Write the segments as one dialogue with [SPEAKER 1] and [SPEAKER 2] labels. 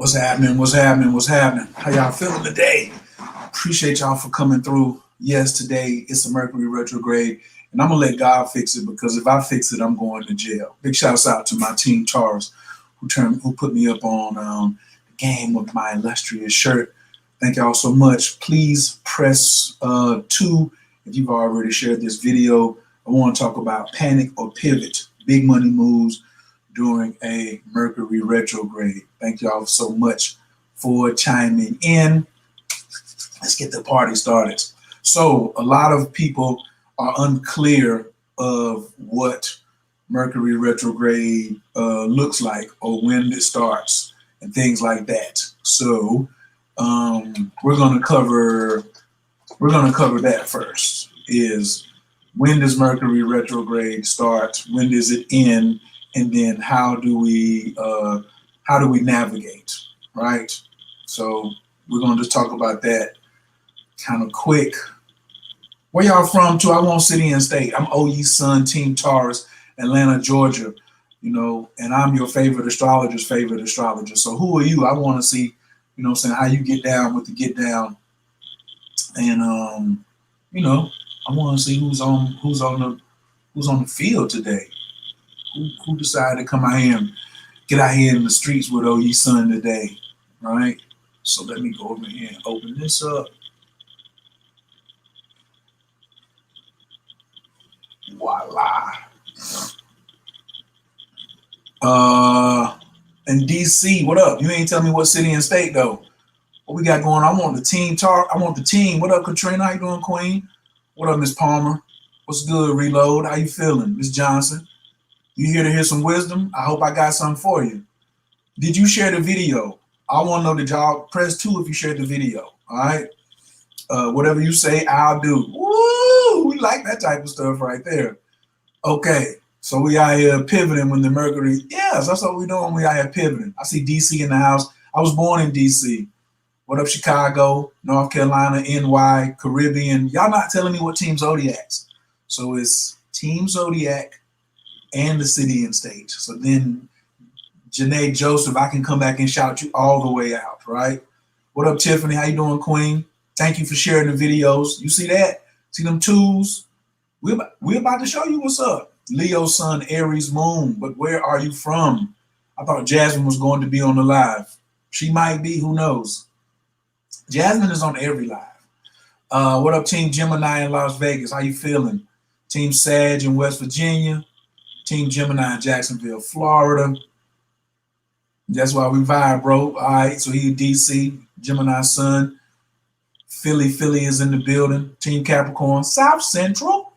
[SPEAKER 1] What's happening? What's happening? What's happening? How y'all feeling today? Appreciate y'all for coming through. Yes, today it's a Mercury retrograde, and I'm gonna let God fix it, because if I fix it, I'm going to jail. Big shouts out to my team Taurus, who put me up on the game with my illustrious shirt. Thank y'all so much. Please press 2 if you've already shared this video. I want to talk about panic or pivot, big money moves during a Mercury retrograde. Thank y'all so much for chiming in. Let's get the party started. So a lot of people are unclear of what Mercury retrograde looks like, or when it starts and things like that. So we're gonna cover that first. Is when does Mercury retrograde start? When does it end? And then how do we navigate, right? So we're going to just talk about that kind of quick. Where y'all from too? I want city and state. I'm OE Sun, Team Taurus, Atlanta, Georgia, and I'm your favorite astrologer's favorite astrologer. So who are you? I want to see, how you get down with the get down. And I want to see who's on the field today. Who decided to come out here and get out here in the streets with OE Sun today, right? So let me go over here and open this up. Voila. And DC, what up? You ain't tell me what city and state though. What we got going on? I want the team talk. I want the team. What up, Katrina? How you doing, Queen? What up, Miss Palmer? What's good, Reload? How you feeling, Miss Johnson? You here to hear some wisdom? I hope I got something for you. Did you share the video? I want to know that y'all press 2 if you shared the video. All right. Whatever you say, I'll do. Woo! We like that type of stuff right there. Okay. So we out here pivoting when the Mercury. Yes, that's what we're doing. We out here pivoting. I see DC in the house. I was born in DC. What up, Chicago, North Carolina, NY, Caribbean? Y'all not telling me what Team Zodiac's. So it's Team Zodiac and the city and state. So then Janae Joseph, I can come back and shout you all the way out, right? What up, Tiffany? How you doing, Queen? Thank you for sharing the videos. You see that? See them twos? We're about to show you what's up. Leo, Sun, Aries, Moon. But where are you from? I thought Jasmine was going to be on the live. She might be. Who knows? Jasmine is on every live. What up, Team Gemini in Las Vegas? How you feeling? Team Sag in West Virginia. Team Gemini in Jacksonville, Florida. That's why we vibe, bro. All right, so he DC, Gemini Sun. Philly is in the building. Team Capricorn, South Central.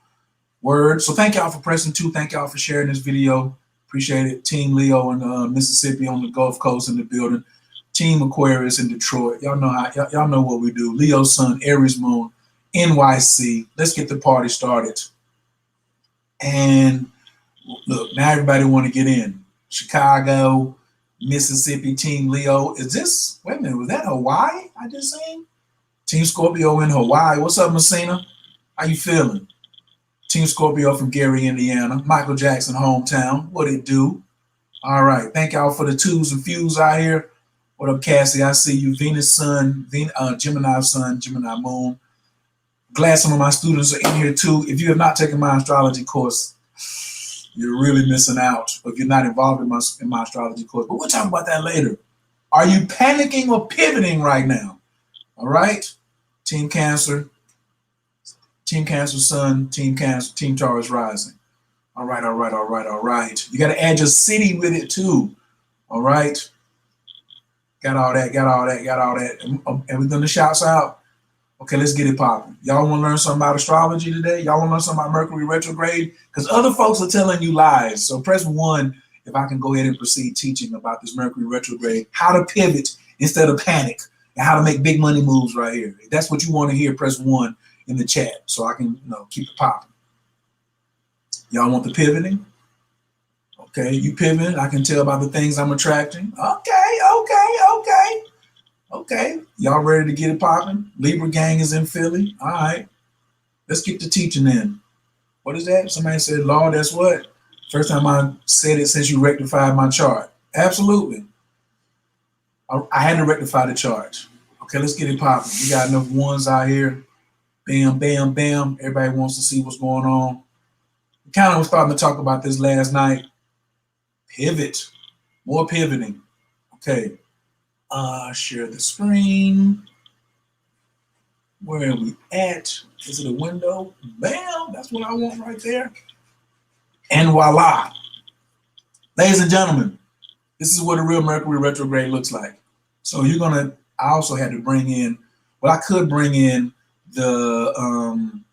[SPEAKER 1] Word. So thank y'all for pressing 2. Thank y'all for sharing this video. Appreciate it. Team Leo in Mississippi on the Gulf Coast in the building. Team Aquarius in Detroit. Y'all know what we do. Leo, Sun, Aries, Moon, NYC. Let's get the party started. And look, now everybody want to get in. Chicago, Mississippi, Team Leo. Is this, wait a minute, was that Hawaii I just seen? Team Scorpio in Hawaii. What's up, Messina? How you feeling? Team Scorpio from Gary, Indiana. Michael Jackson, hometown. What it do? All right. Thank y'all for the twos and fews out here. What up, Cassie? I see you. Venus, Sun, Gemini, Sun, Gemini, Moon. Glad some of my students are in here too. If you have not taken my astrology course, you're really missing out. If you're not involved in my astrology course, but we'll talk about that later. Are you panicking or pivoting right now? All right, Team Cancer, Sun, Team Cancer, Team Taurus rising. All right. You got to add your city with it too. All right. Got all that. And we're gonna shouts out. Okay, let's get it popping. Y'all want to learn something about astrology today? Y'all want to learn something about Mercury retrograde? Because other folks are telling you lies. So press 1 if I can go ahead and proceed teaching about this Mercury retrograde, how to pivot instead of panic, and how to make big money moves right here. If that's what you want to hear, press 1 in the chat so I can keep it popping. Y'all want the pivoting? Okay, you pivoting. I can tell by the things I'm attracting. Okay, y'all ready to get it popping? Libra gang is in Philly. All right, let's get the teaching in. What is that? Somebody said, Lord, that's what? First time I said it since you rectified my chart. Absolutely. I had to rectify the chart. Okay, let's get it popping. We got enough ones out here. Bam, bam, bam. Everybody wants to see what's going on. We kind of was starting to talk about this last night. Pivot. More pivoting. Okay. Share the screen. Where are we at? Is it a window? Bam. That's what I want right there. And voila. Ladies and gentlemen, this is what a real Mercury retrograde looks like. So you're going to, I also had to bring in, well, I could bring in the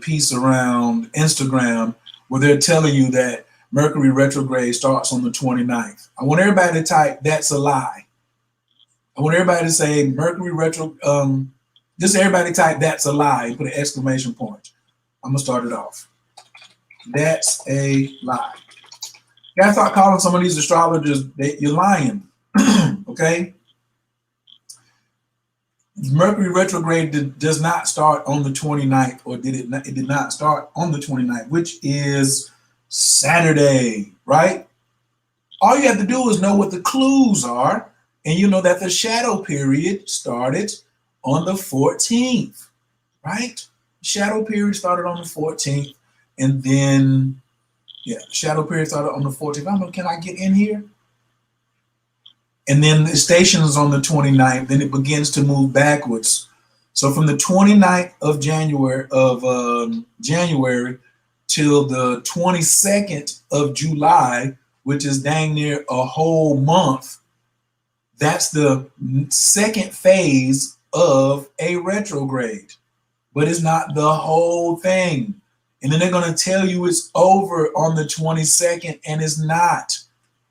[SPEAKER 1] piece around Instagram where they're telling you that Mercury retrograde starts on the 29th. I want everybody to type, that's a lie. I want everybody to say Mercury retro, just everybody type, that's a lie, and put an exclamation point. I'm going to start it off. That's a lie. You gotta start calling some of these astrologers, you're lying, okay? Mercury retrograde does not start on the 29th, or did it not? It did not start on the 29th, which is Saturday, right? All you have to do is know what the clues are, and you know that the shadow period started on the 14th, right? Shadow period started on the 14th, and then, yeah, shadow period started on the 14th. I don't know, can I get in here? And then the station is on the 29th, then it begins to move backwards. So from the 29th of January till the 22nd of July, which is dang near a whole month, that's the second phase of a retrograde. But it's not the whole thing. And then they're going to tell you it's over on the 22nd, and it's not.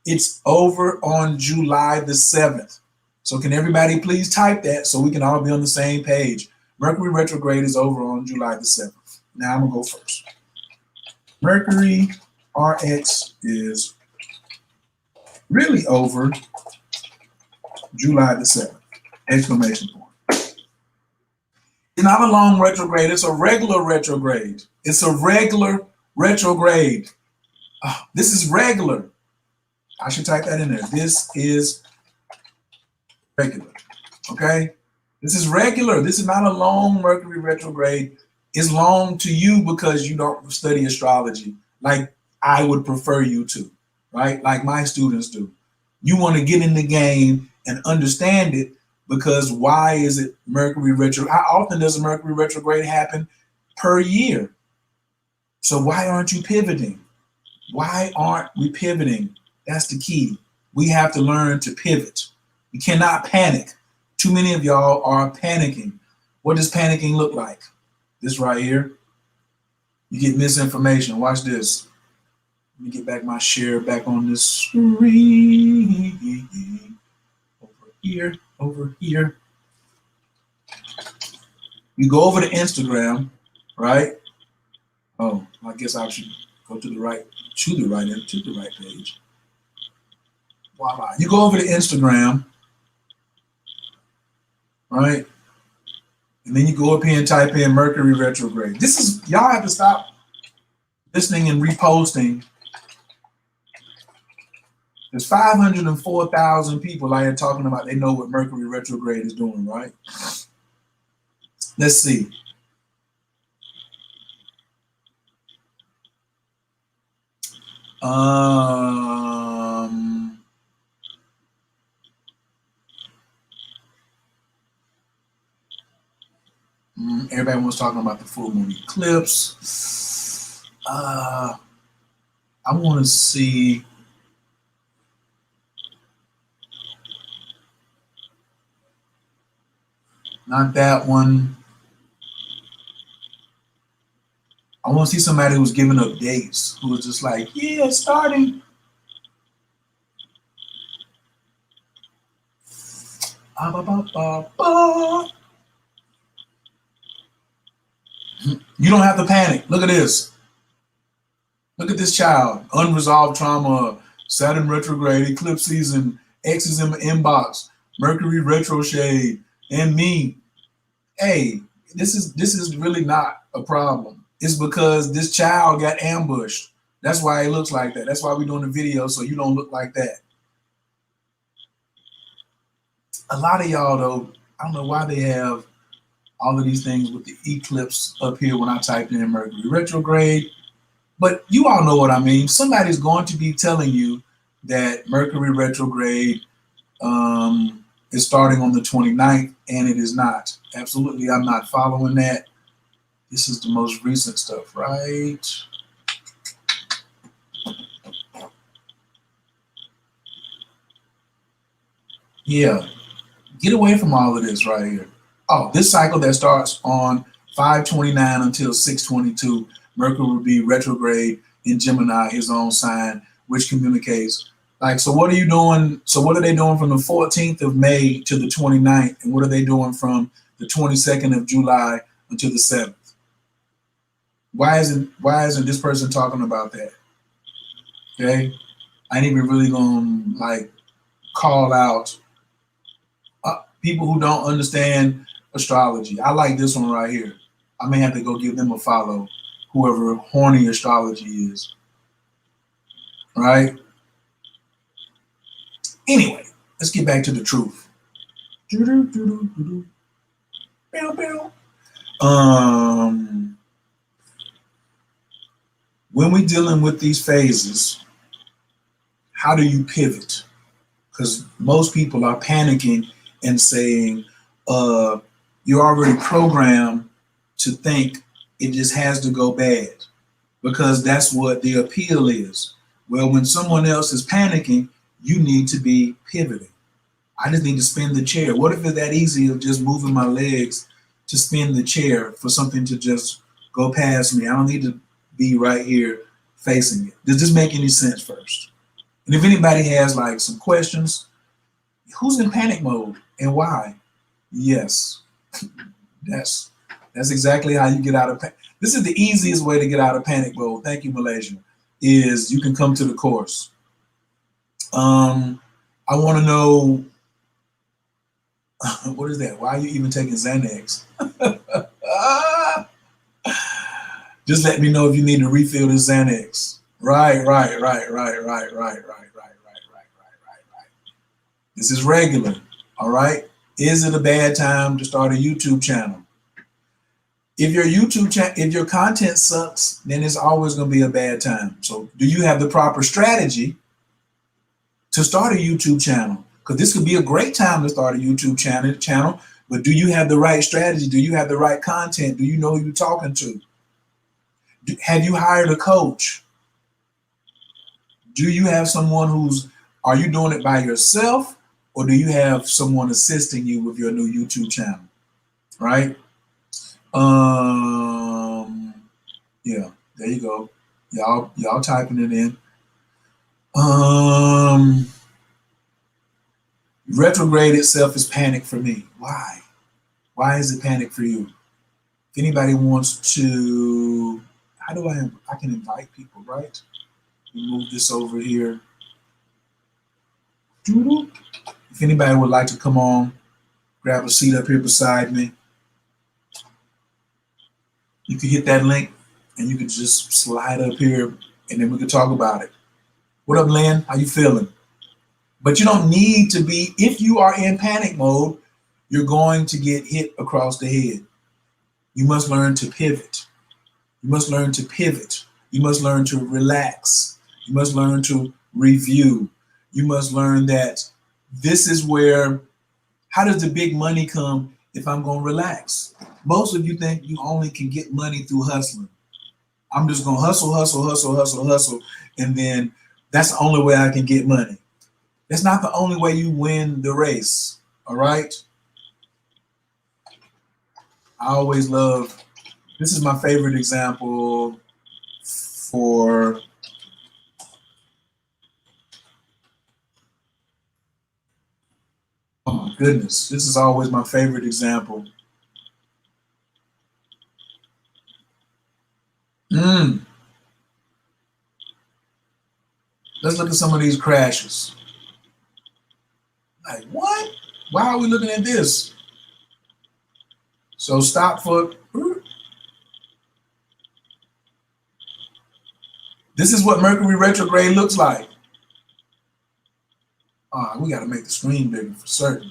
[SPEAKER 1] It's over on July the 7th. So can everybody please type that so we can all be on the same page? Mercury retrograde is over on July the 7th. Now I'm going to go first. Mercury RX is really over July the 7th. Exclamation point. It's not a long retrograde. It's a regular retrograde. It's a regular retrograde. This is regular. I should type that in there. This is regular. Okay? This is regular. This is not a long Mercury retrograde. It's long to you because you don't study astrology like I would prefer you to, right? Like my students do. You want to get in the game and understand it, because why is it Mercury retrograde? How often does a Mercury retrograde happen per year? So why aren't you pivoting? Why aren't we pivoting? That's the key. We have to learn to pivot. We cannot panic. Too many of y'all are panicking. What does panicking look like? This right here. You get misinformation. Watch this. Let me get back my share back on this screen. Over here. You go over to Instagram, right? Oh, I guess I should go to the right page. Voila. You go over to Instagram, right? And then you go up here and type in Mercury retrograde. This is, y'all have to stop listening and reposting. There's 504,000 people out here talking about they know what Mercury retrograde is doing, right? Let's see. Everybody was talking about the full moon eclipse. I want to see. Not that one. I want to see somebody who's giving up dates, who was just like, yeah, starting. You don't have to panic. Look at this. Look at this child. Unresolved trauma, Saturn retrograde, eclipse season, X is in my inbox, Mercury retrograde, and me. Hey, this is really not a problem. It's because this child got ambushed. That's why it looks like that. That's why we're doing the video, so you don't look like that. A lot of y'all though, I don't know why they have all of these things with the eclipse up here when I typed in Mercury retrograde. But you all know what I mean. Somebody's going to be telling you that Mercury retrograde is starting on the 29th, and it is not. Absolutely, I'm not following that. This is the most recent stuff, right? Yeah, get away from all of this right here. Oh, this cycle that starts on 5/29 until 6/22, Mercury will be retrograde in Gemini, his own sign, which communicates. Like, so what are you doing? So what are they doing from the 14th of May to the 29th? And what are they doing from the 22nd of July until the 7th? Why isn't this person talking about that? Okay. I ain't even really gonna like call out people who don't understand astrology. I like this one right here. I may have to go give them a follow, whoever horny astrology is. Right? Anyway, let's get back to the truth. When we're dealing with these phases, how do you pivot? Because most people are panicking and saying, you're already programmed to think it just has to go bad because that's what the appeal is. Well, when someone else is panicking, you need to be pivoting. I just need to spin the chair. What if it's that easy of just moving my legs to spin the chair for something to just go past me? I don't need to be right here facing it. Does this make any sense first? And if anybody has like some questions, who's in panic mode and why? Yes, that's exactly how you get out of panic. This is the easiest way to get out of panic mode. Thank you, Malaysia. Is you can come to the course. I want to know what is that? Why are you even taking Xanax? Just let me know if you need to refill this Xanax. Right. This is regular. All right. Is it a bad time to start a YouTube channel? If your if your content sucks, then it's always going to be a bad time. So do you have the proper strategy to start a YouTube channel? Because this could be a great time to start a YouTube channel, but do you have the right strategy? Do you have the right content? Do you know who you're talking to? Have you hired a coach? Do you have someone are you doing it by yourself, or do you have someone assisting you with your new YouTube channel? Right? Yeah, there you go. Y'all typing it in. Retrograde itself is panic for me. Why? Why is it panic for you? If anybody wants to, how do I can invite people, right? Move this over here. If anybody would like to come on, grab a seat up here beside me. You can hit that link and you can just slide up here and then we can talk about it. What up, Lynn? How you feeling? But you don't need to be, if you are in panic mode, you're going to get hit across the head. You must learn to pivot. You must learn to pivot. You must learn to relax. You must learn to review. You must learn that this is where, how does the big money come if I'm going to relax? Most of you think you only can get money through hustling. I'm just going to hustle. And then that's the only way I can get money. That's not the only way you win the race. All right. I always love, this is my favorite example for, oh my goodness, this is always my favorite example. Let's look at some of these crashes. Like, what? Why are we looking at this? So stop for, this is what Mercury retrograde looks like. We got to make the screen bigger for certain.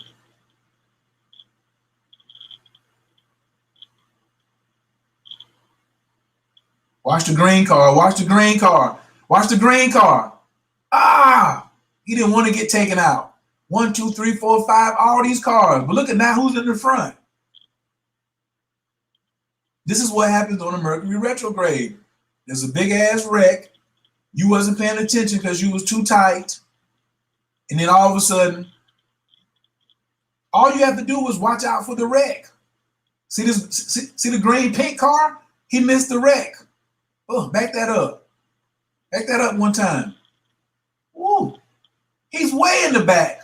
[SPEAKER 1] Watch the green car. Watch the green car. Watch the green car. Ah, he didn't want to get taken out. 1, 2, 3, 4, 5, all these cars. But look at now who's in the front. This is what happens on a Mercury retrograde. There's a big ass wreck. You wasn't paying attention because you was too tight. And then all of a sudden, all you have to do was watch out for the wreck. See this? See the green pink car? He missed the wreck. Oh, back that up. Back that up one time. Woo. He's way in the back.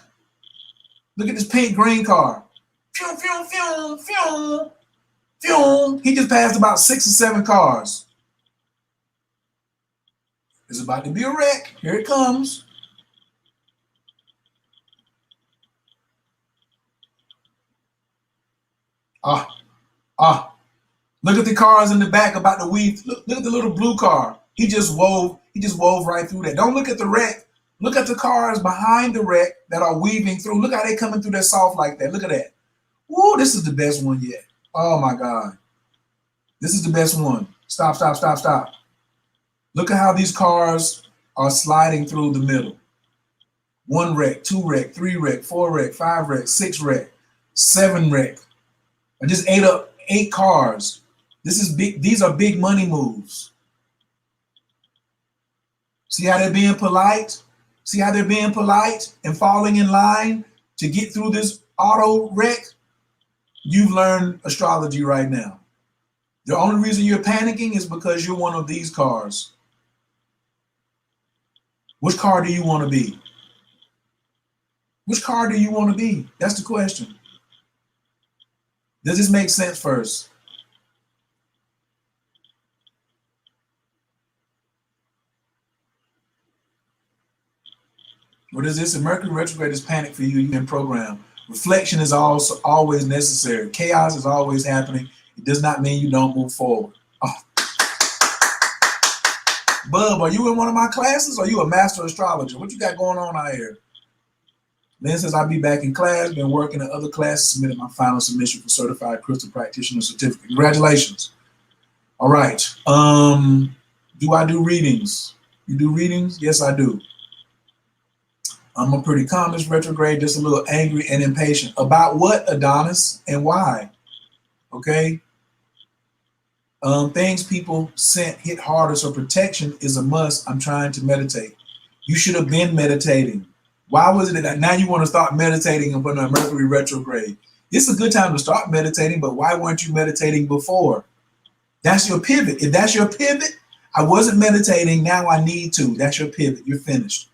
[SPEAKER 1] Look at this pink green car. Phew, phew, phew, phew, phew. He just passed about 6 or 7 cars. There's about to be a wreck. Here it comes. Look at the cars in the back about to weave. Look at the little blue car. He just wove right through that. Don't look at the wreck. Look at the cars behind the wreck that are weaving through. Look how they coming through that soft like that. Look at that. Woo, this is the best one yet. Oh my God. This is the best one. Stop, stop, stop, stop. Look at how these cars are sliding through the middle. 1 wreck, 2 wreck, 3 wreck, 4 wreck, 5 wreck, 6 wreck, 7 wreck. I just ate up 8 cars. This is big. These are big money moves. See how they're being polite? See how they're being polite and falling in line to get through this auto wreck? You've learned astrology right now. The only reason you're panicking is because you're one of these cars. Which car do you want to be? Which car do you want to be? That's the question. Does this make sense first? What is this? A Mercury retrograde is panic for you. You've been programmed. Reflection is also always necessary. Chaos is always happening. It does not mean you don't move forward. Oh. Bub, are you in one of my classes? Or are you a master astrologer? What you got going on out here? Lynn says, I'll be back in class. Been working in other classes. Submitted my final submission for Certified Crystal Practitioner Certificate. Congratulations. All right. Do I do readings? You do readings? Yes, I do. I'm a pretty calm this retrograde, just a little angry and impatient. About what, Adonis, and why? Okay. Things people sent hit harder, so protection is a must. I'm trying to meditate. You should have been meditating. Why was it that now you want to start meditating upon a Mercury retrograde? It's a good time to start meditating, but why weren't you meditating before? That's your pivot. If that's your pivot, I wasn't meditating, now I need to. That's your pivot. You're finished.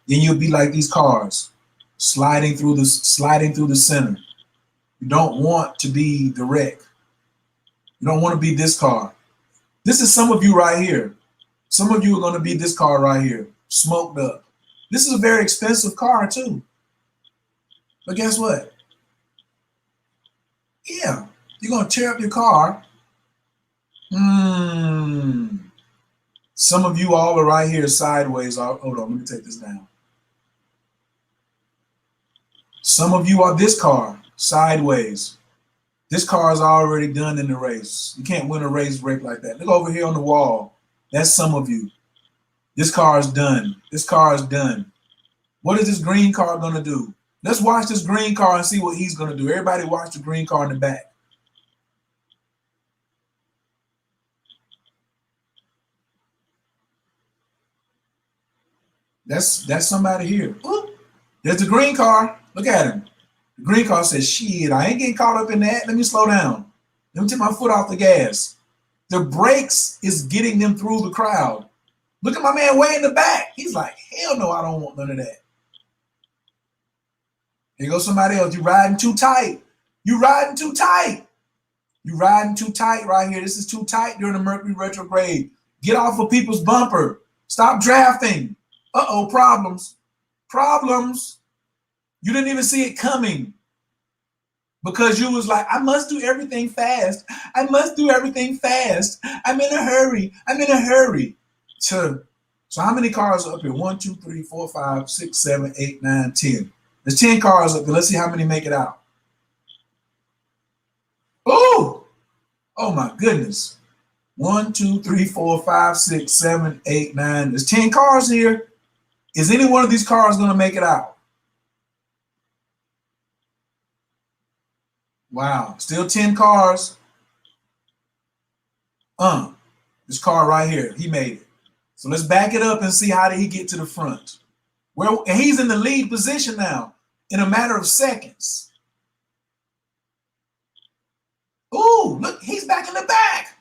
[SPEAKER 1] Then you'll be like these cars, sliding through the center. You don't want to be the wreck. You don't want to be this car. This is some of you right here. Some of you are going to be this car right here, smoked up. This is a very expensive car too. But guess what? Yeah, you're going to tear up your car. Some of you all are right here sideways. Hold on, let me take this down. Some of you are this car sideways. This car is already done in the race. You can't win a race break like that. Look over here on the wall. That's some of you. This car is done. This car is done. What is this green car going to do? Let's watch this green car and see what he's going to do. Everybody watch the green car in the back. That's somebody here. Ooh, there's the green car. Look at him. The green car says, shit, I ain't getting caught up in that. Let me slow down. Let me take my foot off the gas. The brakes is getting them through the crowd. Look at my man way in the back. He's like, hell no, I don't want none of that. Here goes somebody else. You riding too tight. You riding too tight. You riding too tight right here. This is too tight during the Mercury retrograde. Get off of people's bumper. Stop drafting. Uh-oh, problems. Problems. You didn't even see it coming because you was like, I must do everything fast. I must do everything fast. I'm in a hurry. I'm in a hurry. So how many cars are up here? 1, 2, 3, 4, 5, 6, 7, 8, 9, 10. There's 10 cars up there. Let's see how many make it out. Oh my goodness. 1, 2, 3, 4, 5, 6, 7, 8, 9. There's 10 cars here. Is any one of these cars going to make it out? Wow. Still 10 cars. This car right here, he made it. So let's back it up and see how did he get to the front. Well, and he's in the lead position now in a matter of seconds. Ooh, look, he's back in the back.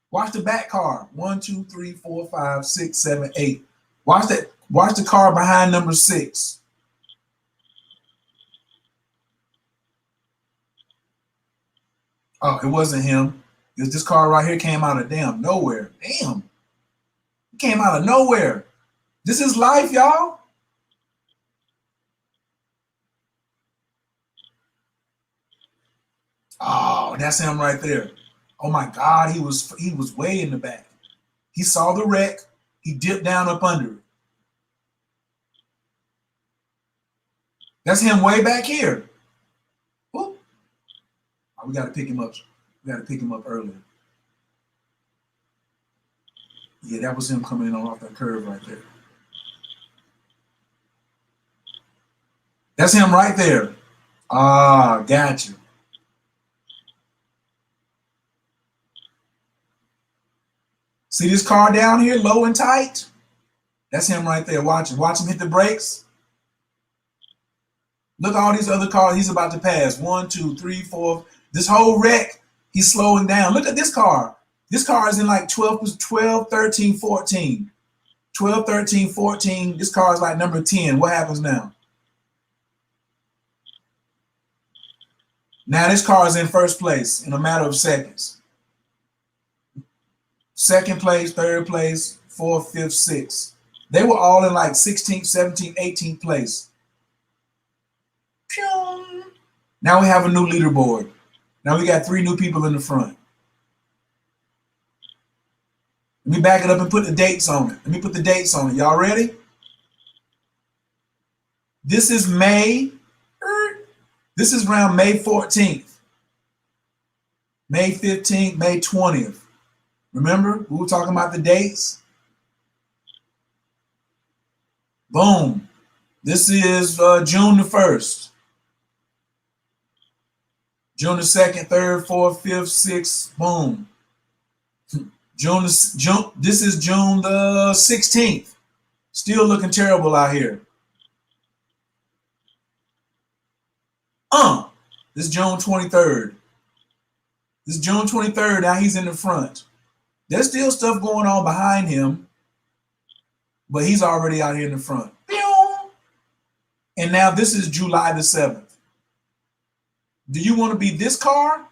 [SPEAKER 1] Watch the back car. 1, 2, 3, 4, 5, 6, 7, 8. Watch that. Watch the car behind number 6. Oh, it wasn't him. It was this car right here came out of damn nowhere. Damn. It came out of nowhere. This is life, y'all. Oh, that's him right there. Oh my God, he was way in the back. He saw the wreck. He dipped down up under it. That's him way back here. Ooh. Oh, we got to pick him up. We got to pick him up earlier. Yeah, that was him coming in off that curve right there. That's him right there. Ah, got you. See this car down here, low and tight? That's him right there. Watch him. Watch him hit the brakes. Look at all these other cars he's about to pass. 1, 2, 3, 4. This whole wreck, he's slowing down. Look at this car. This car is in like 12, 13, 14. 12, 13, 14. This car is like number 10. What happens now? Now this car is in first place in a matter of seconds. Second place, third place, fourth, fifth, sixth. They were all in like 16th, 17th, 18th place. Now we have a new leaderboard. Now we got 3 new people in the front. Let me back it up and put the dates on it. Let me put the dates on it. Y'all ready? This is May. This is around May 14th, May 15th, May 20th. Remember, we were talking about the dates. Boom. This is June the 1st. June the 2nd, 3rd, 4th, 5th, 6th. Boom. This is June the 16th. Still looking terrible out here. This is June 23rd. This is June 23rd. Now he's in the front. There's still stuff going on behind him, but he's already out here in the front. And now this is July the 7th. Do you want to be this car,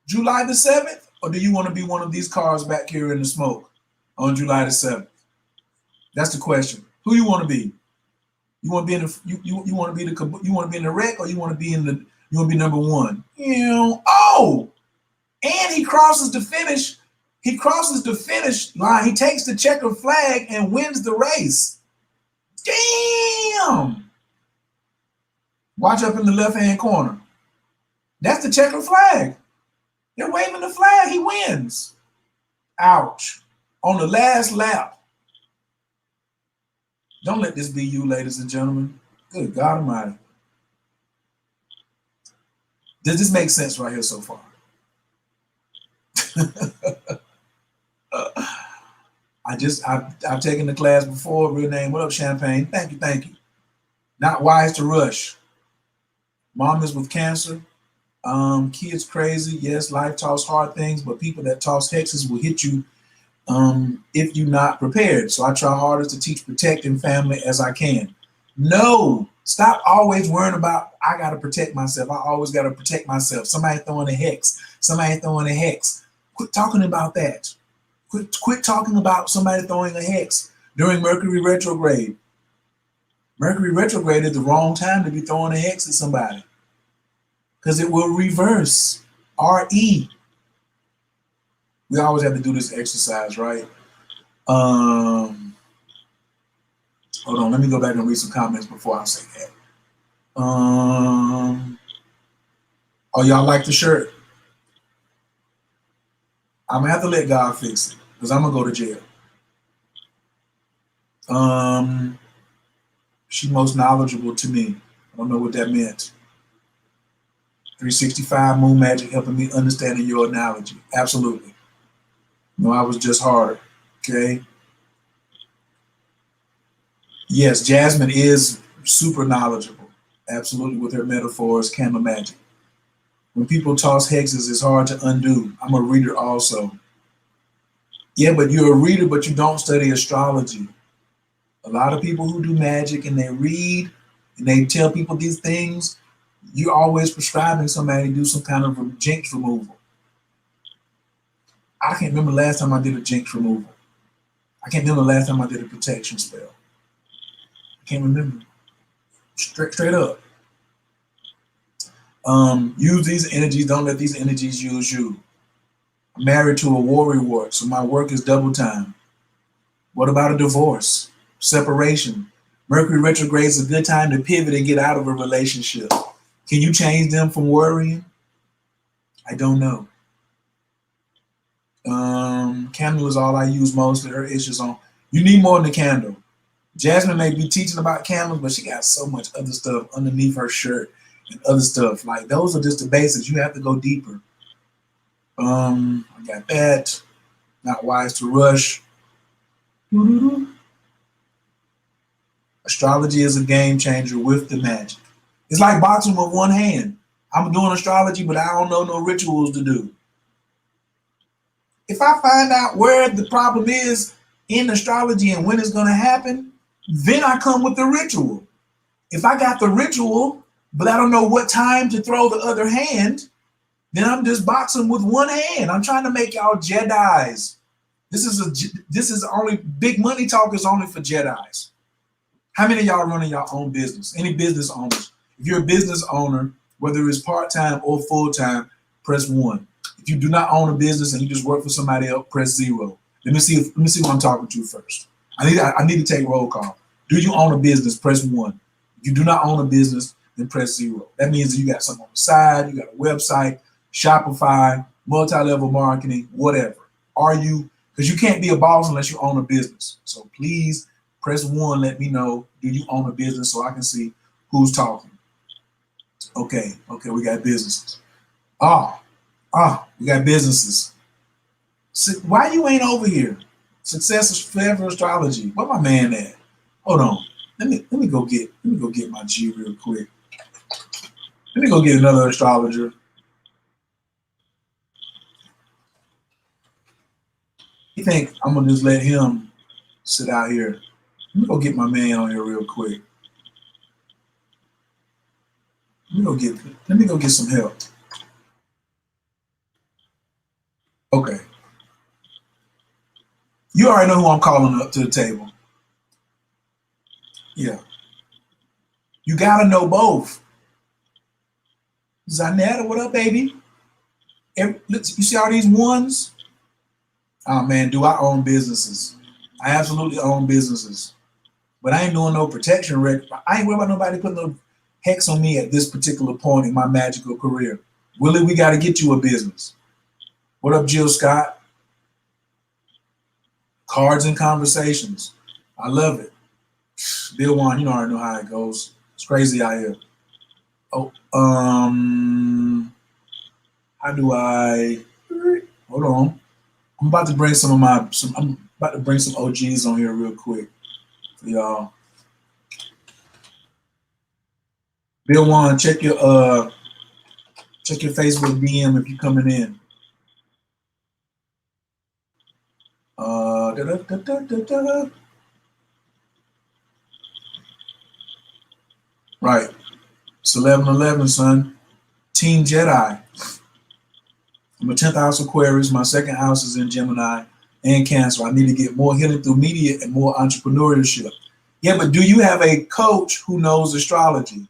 [SPEAKER 1] July the 7th, or do you want to be one of these cars back here in the smoke on July the 7th? That's the question. Who you want to be? You want to be in the you want to be in the wreck, or you want to be number 1? Oh, and he crosses the finish. He crosses the finish line. He takes the checkered flag and wins the race. Damn! Watch up in the left-hand corner. That's the checkered flag. They're waving the flag. He wins. Ouch! On the last lap. Don't let this be you, ladies and gentlemen. Good God Almighty. Does this make sense right here so far? I've taken the class before. Real name, what up, Champagne? Thank you. Not wise to rush. Mom is with cancer. Kids crazy. Yes, life toss hard things, but people that toss hexes will hit you if you're not prepared. So I try hardest to teach protecting family as I can. No, stop always worrying about, I got to protect myself. I always got to protect myself. Somebody throwing a hex. Quit talking about that. Quit talking about somebody throwing a hex during Mercury Retrograde. Mercury Retrograde is the wrong time to be throwing a hex at somebody, because it will reverse. RE. We always have to do this exercise, right? Hold on, let me go back and read some comments before I say that. Oh, y'all like the shirt? I'm gonna have to let God fix it because I'm gonna go to jail. She most knowledgeable to me. I don't know what that meant. 365 Moon Magic helping me understanding your analogy. Absolutely. No, I was just harder. Okay. Yes, Jasmine is super knowledgeable. Absolutely, with her metaphors, candle magic. When people toss hexes, it's hard to undo. I'm a reader also. Yeah, but you're a reader, but you don't study astrology. A lot of people who do magic and they read and they tell people these things, you're always prescribing somebody to do some kind of jinx removal. I can't remember the last time I did a jinx removal. I can't remember the last time I did a protection spell. I can't remember. Straight up. Use these energies. Don't let these energies use you. I'm married to a war reward, so my work is double time. What about a divorce? Separation? Mercury retrograde is a good time to pivot and get out of a relationship. Can you change them from worrying? I don't know. Candle is all I use mostly. Her issues on. You need more than a candle. Jasmine may be teaching about candles, but she got so much other stuff underneath her shirt and other stuff. Like those are just the basics. You have to go deeper. I got that. Not wise to rush. Astrology is a game changer with the magic. It's like boxing with one hand. I'm doing astrology, but I don't know no rituals to do. If I find out where the problem is in astrology and when it's going to happen, then I come with the ritual. If I got the ritual, but I don't know what time to throw the other hand, then I'm just boxing with one hand. I'm trying to make y'all Jedis. This is only big money talk is only for Jedis. How many of y'all running your own business? Any business owners? If you're a business owner, whether it's part-time or full-time, press 1. If you do not own a business and you just work for somebody else, press 0. Let me see what I'm talking to first. I need to take roll call. Do you own a business? Press 1. If you do not own a business, then press 0. That means that you got something on the side, you got a website, Shopify, multi-level marketing, whatever. Are you? Because you can't be a boss unless you own a business. So please press 1. Let me know. Do you own a business so I can see who's talking? Okay, we got businesses. We got businesses. Why you ain't over here? Success is forever astrology. Where my man at? Hold on. Let me go get my G real quick. Let me go get another astrologer. You think I'm gonna just let him sit out here? Let me go get my man on here real quick. Let me go get some help. Okay. You already know who I'm calling up to the table. Yeah. You gotta know both. Zanetta, what up, baby? You see all these ones? Oh man, do I own businesses? I absolutely own businesses. But I ain't doing no protection record. I ain't worried about nobody putting no hex on me at this particular point in my magical career. Willie, we gotta get you a business. What up, Jill Scott? Cards and conversations. I love it. Bill Juan, you already know how it goes. It's crazy out here. Oh, how do I hold on? I'm about to bring some OGs on here real quick for y'all. Bill Juan, check your Facebook DM if you're coming in. Right. It's 11/11, son. Team Jedi. I'm a 10th house Aquarius. My second house is in Gemini and Cancer. I need to get more healing through media and more entrepreneurship. Yeah, but do you have a coach who knows astrology?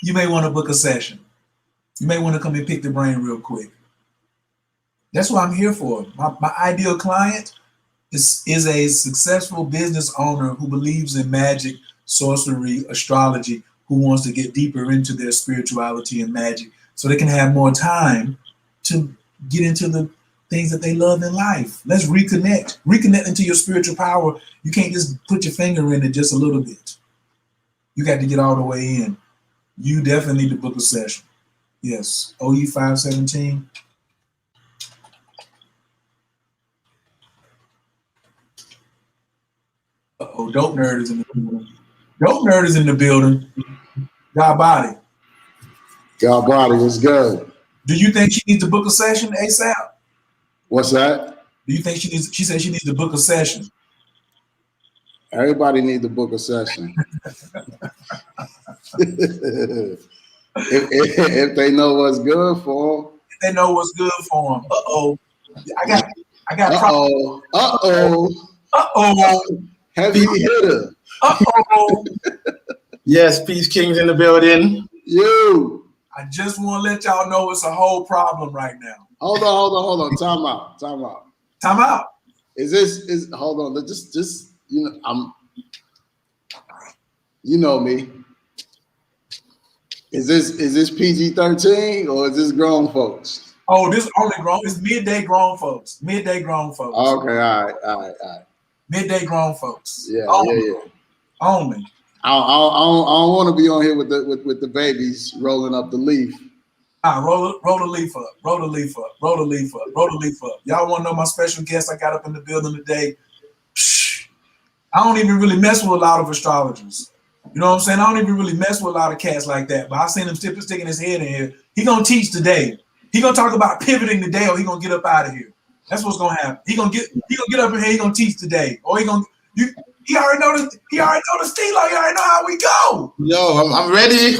[SPEAKER 1] You may want to book a session. You may want to come and pick the brain real quick. That's what I'm here for. My ideal client is a successful business owner who believes in magic, sorcery, astrology, who wants to get deeper into their spirituality and magic so they can have more time to get into the things that they love in life. Let's reconnect into your spiritual power. You can't just put your finger in it just a little bit. You got to get all the way in. You definitely need to book a session. Yes, OE 517. Uh-oh, Dope Nerd is in the building. Dope Nerd is in the building. God body.
[SPEAKER 2] God body is good.
[SPEAKER 1] Do you think she needs to book a session ASAP?
[SPEAKER 2] What's that?
[SPEAKER 1] Do you think she needs? She said she needs to book a session.
[SPEAKER 2] Everybody needs to book a session. if they know what's good for them.
[SPEAKER 1] If they know what's good for them. Uh-oh. I got
[SPEAKER 2] Uh-oh.
[SPEAKER 1] Uh-oh.
[SPEAKER 2] Heavy hitter.
[SPEAKER 1] Uh-oh.
[SPEAKER 3] Yes, Peace Kings in the building.
[SPEAKER 2] You.
[SPEAKER 1] I just want to let y'all know it's a whole problem right now.
[SPEAKER 2] Hold on. Time out.
[SPEAKER 1] Time out.
[SPEAKER 2] Hold on. Just you know me. Is this PG-13 or is this grown folks?
[SPEAKER 1] Oh, this only grown. It's midday grown folks. Okay,
[SPEAKER 2] all right.
[SPEAKER 1] Midday grown folks.
[SPEAKER 2] Yeah.
[SPEAKER 1] Only.
[SPEAKER 2] I don't want to be on here with the babies rolling up the leaf.
[SPEAKER 1] Roll the leaf up. Roll the leaf up. Y'all want to know my special guest I got up in the building today? Psh, I don't even really mess with a lot of astrologers. You know what I'm saying? I don't even really mess with a lot of cats like that. But I seen him sticking his head in here. He gonna teach today. He gonna talk about pivoting today, or he gonna get up out of here. That's what's gonna happen. He gonna get up in here. He gonna teach today, or he already know the stilo. He already know how we go.
[SPEAKER 3] Yo, I'm ready.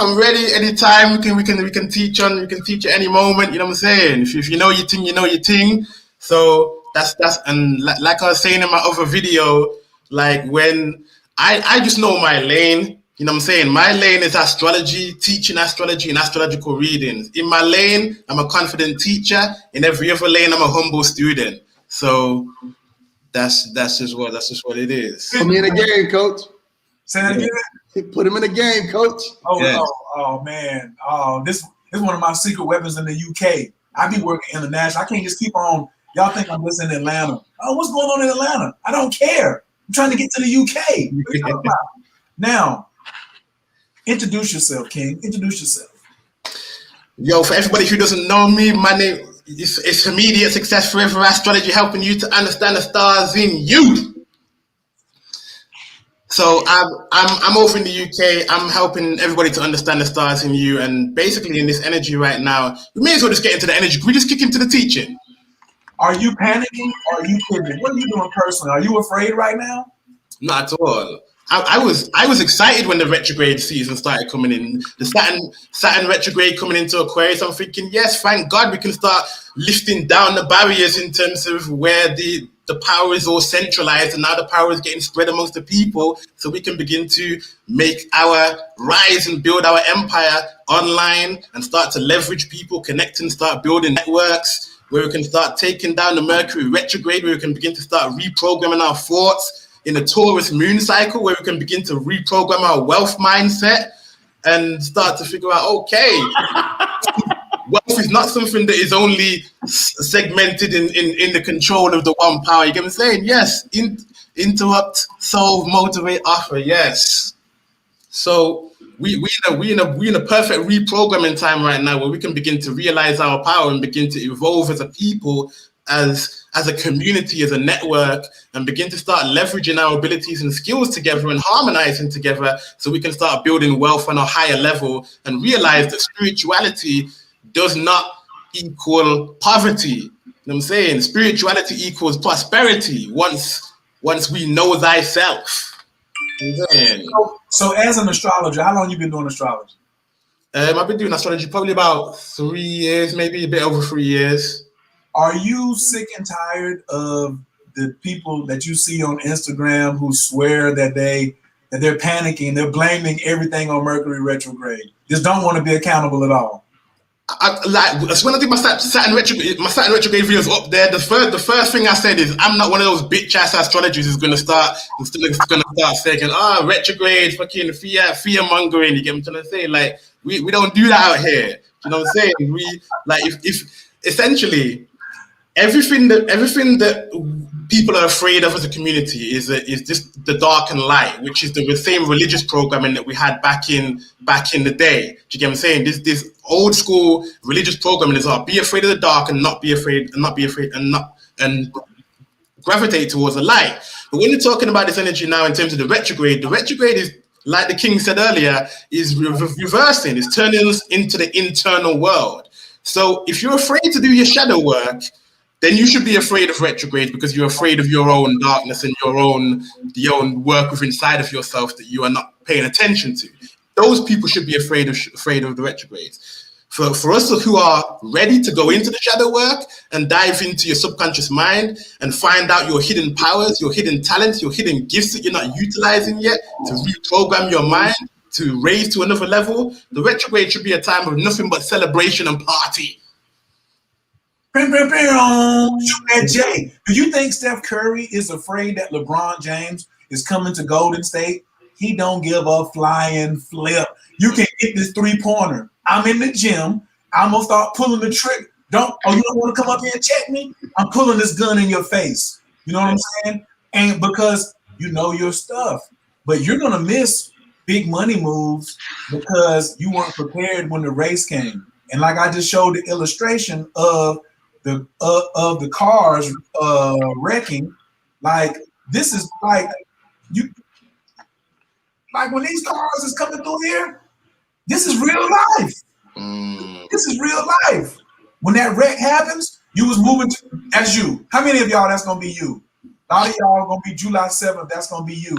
[SPEAKER 3] Anytime we can teach at any moment. You know what I'm saying? If you know your thing, you know your thing. So that's and like I was saying in my other video, like when I just know my lane. You know what I'm saying? My lane is astrology, teaching astrology and astrological readings. In my lane, I'm a confident teacher. In every other lane, I'm a humble student. So that's just what it is.
[SPEAKER 2] Put me in the game, coach.
[SPEAKER 1] Say that again.
[SPEAKER 2] Put him in the game, coach.
[SPEAKER 1] Oh man. Oh, this is one of my secret weapons in the UK. I be working international. I can't just keep on. Y'all think I'm just in Atlanta. Oh, what's going on in Atlanta? I don't care. I'm trying to get to the UK. What are you talking about? Now, introduce yourself, King. Introduce yourself.
[SPEAKER 3] Yo, for everybody who doesn't know me, my name is Immediate Success Forever Astrology, helping you to understand the stars in you. So I'm over in the UK. I'm helping everybody to understand the stars in you, and basically in this energy right now, we may as well just get into the energy. Can we just kick into the teaching?
[SPEAKER 1] Are you panicking or are you pivoting? What are you doing personally? Are you afraid right now?
[SPEAKER 3] Not at all. I was excited when the retrograde season started coming in. The Saturn retrograde coming into Aquarius. I'm thinking, yes, thank God we can start lifting down the barriers in terms of where the power is all centralized, and now the power is getting spread amongst the people, so we can begin to make our rise and build our empire online and start to leverage people, connect and start building networks where we can start taking down the Mercury retrograde, where we can begin to start reprogramming our thoughts in the Taurus moon cycle, where we can begin to reprogram our wealth mindset and start to figure out, okay, wealth is not something that is only segmented in the control of the one power. You get what I'm saying? Yes. Interrupt, solve, motivate, offer. Yes. So we in a perfect reprogramming time right now, where we can begin to realize our power and begin to evolve as a people, as a community, as a network, and begin to start leveraging our abilities and skills together and harmonizing together, so we can start building wealth on a higher level and realize that spirituality does not equal poverty. You know what I'm saying? Spirituality equals prosperity once we know thyself.
[SPEAKER 1] So as an astrologer, how long you been doing astrology?
[SPEAKER 3] I've been doing astrology probably about 3 years, maybe a bit over 3 years.
[SPEAKER 1] Are you sick and tired of the people that you see on Instagram who swear that they're panicking, they're blaming everything on Mercury retrograde, just don't want to be accountable at all?
[SPEAKER 3] So when I did my Saturn retrograde videos up there, the first thing I said is, I'm not one of those bitch ass astrologers who's gonna start saying, retrograde, fucking fear mongering. You get what I'm trying to say? Like, we don't do that out here. You know what I'm saying? We like if essentially everything that people are afraid of as a community is just the dark and light, which is the same religious programming that we had back in the day. Do you get what I'm saying? This old school religious programming is be afraid of the dark and not be afraid and gravitate towards the light. But when you're talking about this energy now in terms of the retrograde is, like the king said earlier, is reversing, is turning us into the internal world. So if you're afraid to do your shadow work, then you should be afraid of retrograde, because you're afraid of your own darkness and the own work within inside of yourself that you are not paying attention to. Those people should be afraid of the retrogrades. For us who are ready to go into the shadow work and dive into your subconscious mind and find out your hidden powers, your hidden talents, your hidden gifts that you're not utilizing yet, to reprogram your mind, to raise to another level, the retrograde should be a time of nothing but celebration and party.
[SPEAKER 1] Shoot that J. Do you think Steph Curry is afraid that LeBron James is coming to Golden State? He don't give a flying flip. You can get this 3-pointer. I'm in the gym. I'm gonna start pulling the trigger. You don't want to come up here and check me? I'm pulling this gun in your face. You know what I'm saying? And because you know your stuff, but you're gonna miss big money moves because you weren't prepared when the race came. And like I just showed the illustration of the cars wrecking, like this is like when these cars is coming through here, this is real life. This is real life. When that wreck happens, you was moving as you. How many of y'all that's gonna be you? A lot of y'all are gonna be July 7th, that's gonna be you.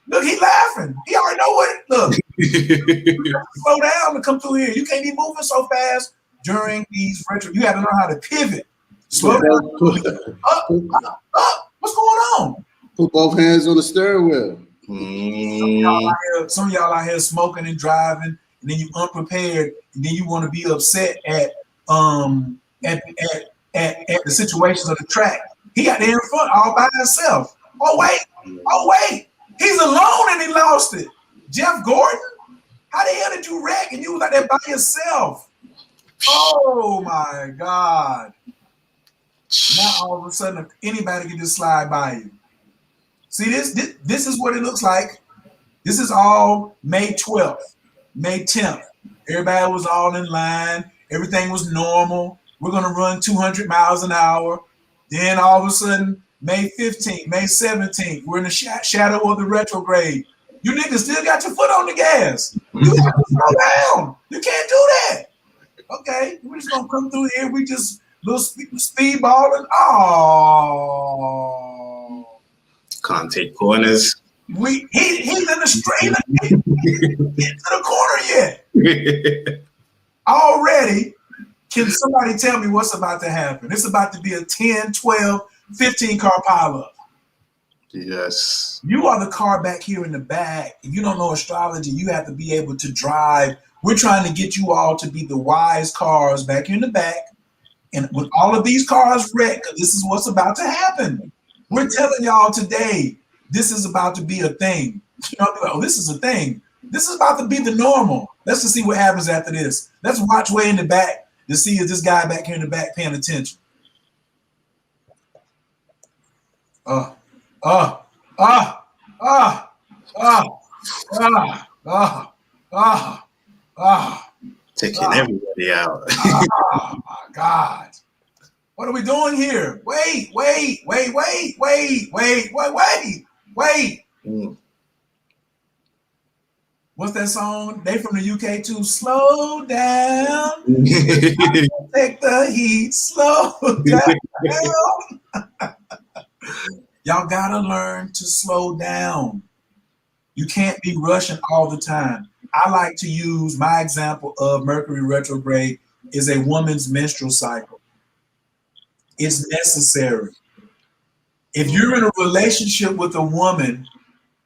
[SPEAKER 1] Look, he laughing. He already know what. Look, slow down to come through here. You can't be moving so fast during these retro. You have to learn how to pivot. Slow down. Up. What's going on?
[SPEAKER 2] Put both hands on the steering wheel.
[SPEAKER 1] Some of y'all out here smoking and driving, and then you unprepared, and then you want to be upset at the situations of the track. He got there in front all by himself. Oh wait, he's alone and he lost it. Jeff Gordon, how the hell did you wreck and you was out there by yourself? Oh my God! Now all of a sudden anybody can just slide by you. See this is what it looks like. This is all May 12th, May 10th. Everybody was all in line. Everything was normal. We're going to run 200 miles an hour. Then all of a sudden, May 15th, May 17th, we're in the shadow of the retrograde. You niggas still got your foot on the gas. You got to slow down. You can't do that. Okay, we're just going to come through here. We just little speedballing. Oh.
[SPEAKER 3] Can't take corners.
[SPEAKER 1] He's in the straight. Get to the corner yet. Already, can somebody tell me what's about to happen? It's about to be a 10, 12, 15 car pileup.
[SPEAKER 3] Yes.
[SPEAKER 1] You are the car back here in the back. If you don't know astrology, you have to be able to drive. We're trying to get you all to be the wise cars back here in the back. And with all of these cars wrecked, this is what's about to happen. We're telling y'all today, this is about to be a thing. You know, oh, this is a thing. This is about to be the normal. Let's just see what happens after this. Let's watch way in the back to see if this guy back here in the back paying attention.
[SPEAKER 3] Taking everybody out.
[SPEAKER 1] Oh my God. What are we doing here? Wait. What's that song? They from the UK too. Slow down. Take the heat. Slow down. Y'all gotta learn to slow down. You can't be rushing all the time. I like to use my example of Mercury retrograde is a woman's menstrual cycle. It's necessary. If you're in a relationship with a woman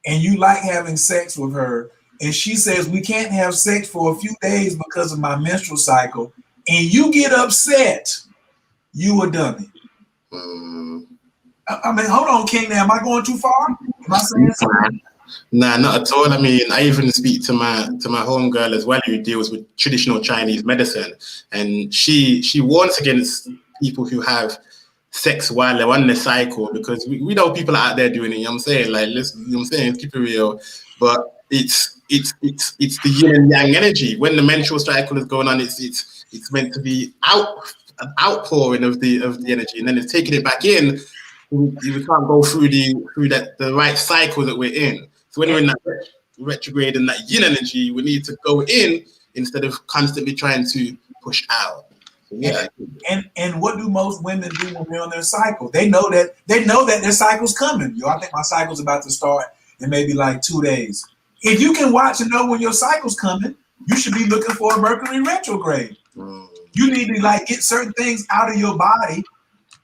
[SPEAKER 1] and you like having sex with her, and she says, we can't have sex for a few days because of my menstrual cycle, and you get upset, you a dummy. I mean, hold on, King. Now, am I going too far? Am I saying something?
[SPEAKER 3] Nah, not at all. I mean, I even speak to my homegirl as well, who deals with traditional Chinese medicine, and she warns against people who have sex while they're on the cycle, because we know people are out there doing it, you know what I'm saying? Like, listen, you know what I'm saying? Keep it real. But it's the yin and yang energy. When the menstrual cycle is going on, it's meant to be an outpouring of the energy, and then it's taking it back in. We can't go through the right cycle that we're in. So when we're in that retrograde and that yin energy, we need to go in instead of constantly trying to push out. So, yeah.
[SPEAKER 1] And what do most women do when they're on their cycle? They know that their cycle's coming. Yo, I think my cycle's about to start in maybe like 2 days. If you can watch and know when your cycle's coming, you should be looking for a Mercury retrograde. You need to like get certain things out of your body.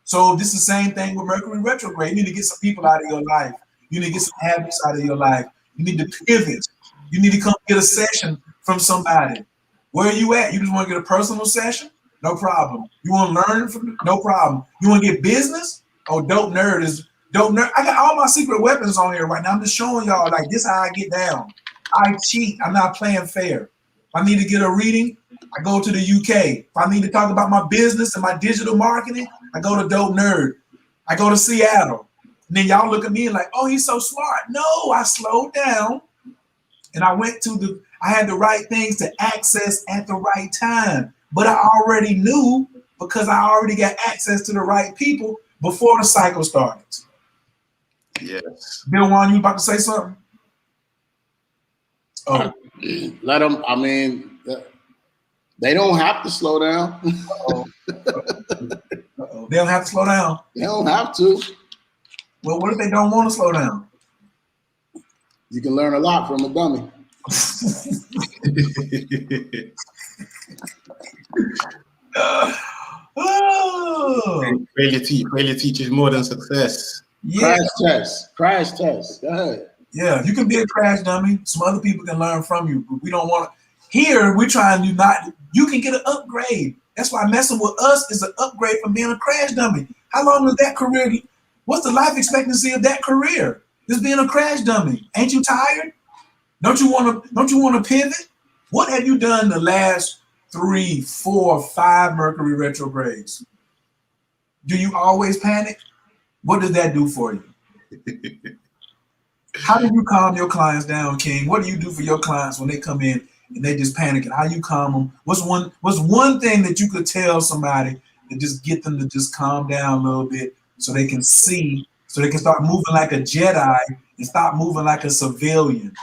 [SPEAKER 1] So this is the same thing with Mercury retrograde. You need to get some people out of your life. You need to get some habits out of your life. You need to pivot. You need to come get a session from somebody. Where are you at? You just want to get a personal session? No problem. You want to learn from? No problem. You want to get business? Oh, dope nerd. I got all my secret weapons on here right now. I'm just showing y'all like this how I get down. I cheat. I'm not playing fair. If I need to get a reading, I go to the UK. If I need to talk about my business and my digital marketing, I go to Dope Nerd. I go to Seattle. And then y'all look at me like, oh, he's so smart. No, I slowed down and I had the right things to access at the right time. But I already knew because I already got access to the right people before the cycle started.
[SPEAKER 3] Yes.
[SPEAKER 1] Bill Juan, you about to say something? Oh,
[SPEAKER 2] let them. I mean, they don't have to slow down.
[SPEAKER 1] Uh-oh. Uh-oh. They don't have to slow down.
[SPEAKER 2] They don't have to.
[SPEAKER 1] Well, what if they don't want to slow down?
[SPEAKER 2] You can learn a lot from a dummy.
[SPEAKER 3] Failure teaches more than success.
[SPEAKER 1] Yeah.
[SPEAKER 2] Crash test. Go ahead.
[SPEAKER 1] Yeah, you can be a crash dummy. Some other people can learn from you, but we don't want to. Here, we're trying to not. You can get an upgrade. That's why messing with us is an upgrade from being a crash dummy. How long is that career? What's the life expectancy of that career? Just being a crash dummy. Ain't you tired? Don't you want to pivot? What have you done the last 3, 4, 5 Mercury retrogrades? Do you always panic? What does that do for you? How do you calm your clients down, King? What do you do for your clients when they come in and they just panic? And how you calm them? What's one thing that you could tell somebody to just get them to just calm down a little bit so they can see, so they can start moving like a Jedi and stop moving like a civilian.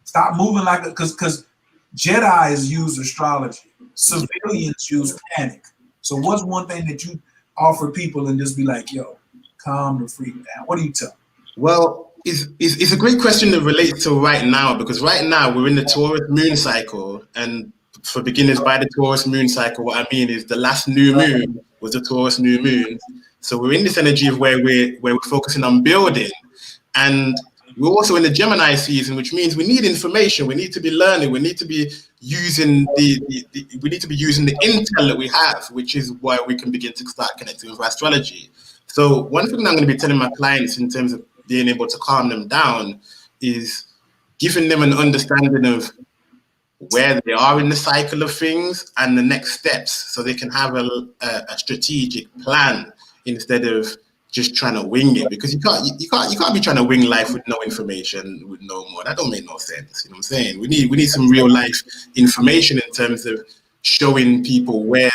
[SPEAKER 1] Stop moving like because Jedis use astrology. Civilians use panic. So what's one thing that you offer people and just be like, yo, calm the freak down? What do you tell them?
[SPEAKER 3] Well, it's a great question that relates to right now, because right now we're in the Taurus moon cycle, and for beginners by the Taurus moon cycle, what I mean is the last new moon was the Taurus new moon. So we're in this energy of where we're focusing on building, and we're also in the Gemini season, which means we need information, we need to be learning, we need to be using the intel that we have, which is why we can begin to start connecting with astrology. So one thing I'm going to be telling my clients in terms of being able to calm them down is giving them an understanding of where they are in the cycle of things and the next steps, so they can have a strategic plan instead of just trying to wing it, because you can't be trying to wing life with no information, with no more. That don't make no sense. You know what I'm saying? We need some real life information in terms of showing people where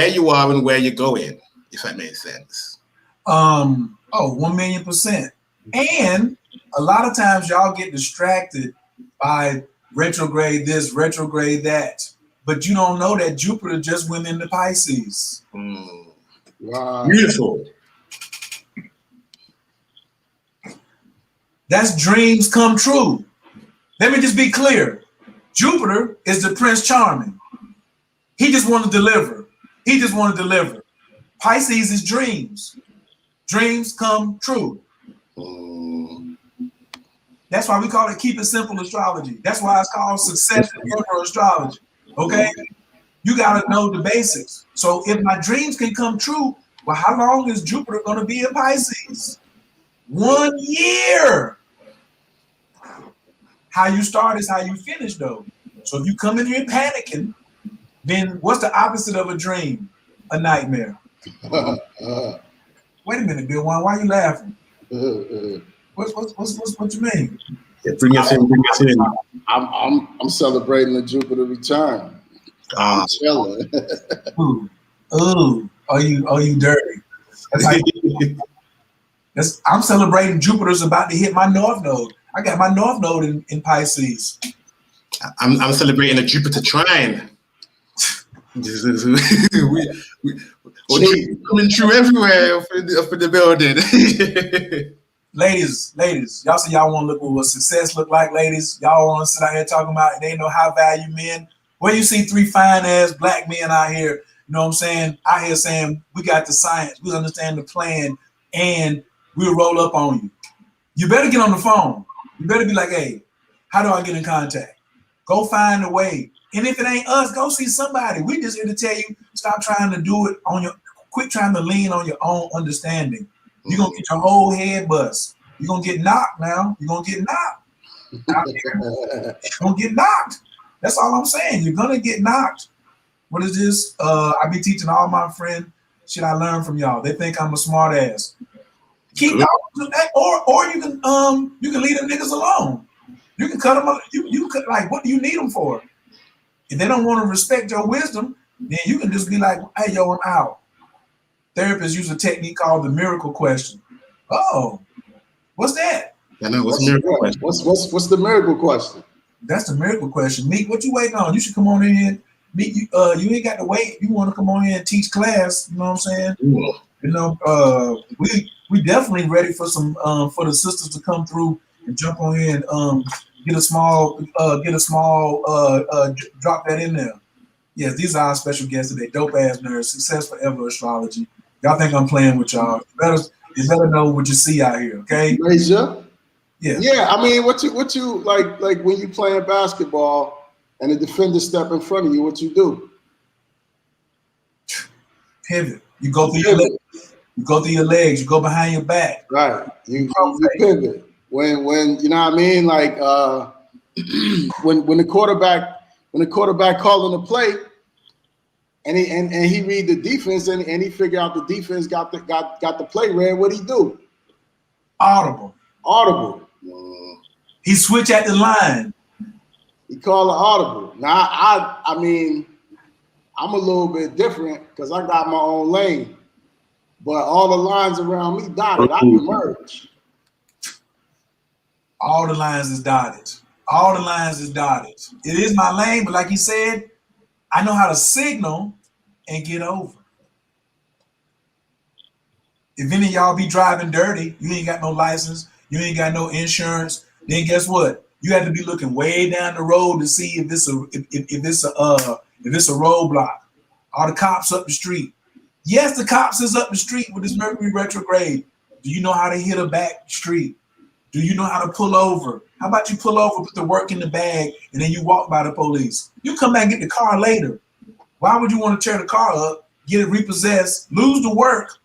[SPEAKER 3] you are and where you're going, if that makes sense.
[SPEAKER 1] 1,000,000%. And a lot of times y'all get distracted by retrograde this, retrograde that, but you don't know that Jupiter just went into Pisces.
[SPEAKER 2] Wow.
[SPEAKER 3] Beautiful.
[SPEAKER 1] That's dreams come true. Let me just be clear. Jupiter is the Prince Charming. He just want to deliver. Pisces is dreams. Dreams come true. That's why we call it keep it simple astrology. That's why it's called success in astrology. Okay? You got to know the basics. So if my dreams can come true, well, how long is Jupiter going to be in Pisces? 1 year. How you start is how you finish, though. So if you come in here panicking, then what's the opposite of a dream? A nightmare. Wait a minute, Bill. Why you laughing? What you mean?
[SPEAKER 3] Yeah, bring us in.
[SPEAKER 2] I'm celebrating the Jupiter return. I'm chilling.
[SPEAKER 1] Ooh, are you dirty? I'm celebrating Jupiter's about to hit my North Node. I got my North Node in Pisces.
[SPEAKER 3] I'm celebrating a Jupiter trine. Coming through everywhere up in the building.
[SPEAKER 1] Ladies, y'all say y'all want to look at what success look like, ladies. Y'all want to sit out here talking about they know high value men. Where you see 3 fine ass black men out here, you know what I'm saying? Out here saying we got the science, we understand the plan, and we'll roll up on you. You better get on the phone. You better be like, hey, how do I get in contact? Go find a way. And if it ain't us, go see somebody. We just here to tell you, stop trying to do it on quit trying to lean on your own understanding. You're going to get your whole head bust. You're going to get knocked now. You're going to get knocked. You're going to get knocked. That's all I'm saying. You're going to get knocked. What is this? I be teaching all my friends shit I learned from y'all. They think I'm a smart ass. Keep or you can leave them niggas alone. You can cut them. You could, like, what do you need them for? If they don't want to respect your wisdom, then you can just be like, hey, yo, I'm out. Therapists use a technique called the miracle question. Oh, what's that?
[SPEAKER 3] I know, what's the miracle question?
[SPEAKER 2] What's the miracle question?
[SPEAKER 1] That's the miracle question. Meek, what you waiting on? You should come on in here. Meek, you ain't got to wait. You want to come on here and teach class, you know what I'm saying?
[SPEAKER 3] Ooh.
[SPEAKER 1] You know, we definitely ready for some for the sisters to come through and jump on here and get a small drop that in there. Yes, these are our special guests today. Dope ass nerds, Success Forever Astrology. Y'all think I'm playing with y'all? You better know what you see out here, okay?
[SPEAKER 2] Major.
[SPEAKER 1] Yeah.
[SPEAKER 2] Yeah, I mean, what you like when you playing basketball and the defender step in front of you, what you do?
[SPEAKER 1] Pivot. You go through your legs. You go through your legs. You go behind your back.
[SPEAKER 2] Right. You pivot. When you know what I mean? Like when the quarterback calling the play and he read the defense and he figure out the defense got the play read, what he do?
[SPEAKER 1] Audible. He switch at the line.
[SPEAKER 2] He call it audible. Now I mean I'm a little bit different because I got my own lane, but all the lines around me dotted. I can merge.
[SPEAKER 1] All the lines is dotted. All the lines is dotted. It is my lane, but like he said, I know how to signal and get over. If any of y'all be driving dirty, you ain't got no license, you ain't got no insurance, then guess what? You have to be looking way down the road to see if it's a roadblock. Are the cops up the street? Yes, the cops is up the street with this Mercury Retrograde. Do you know how to hit a back street? Do you know how to pull over? How about you pull over, put the work in the bag, and then you walk by the police? You come back and get the car later. Why would you want to tear the car up, get it repossessed, lose the work?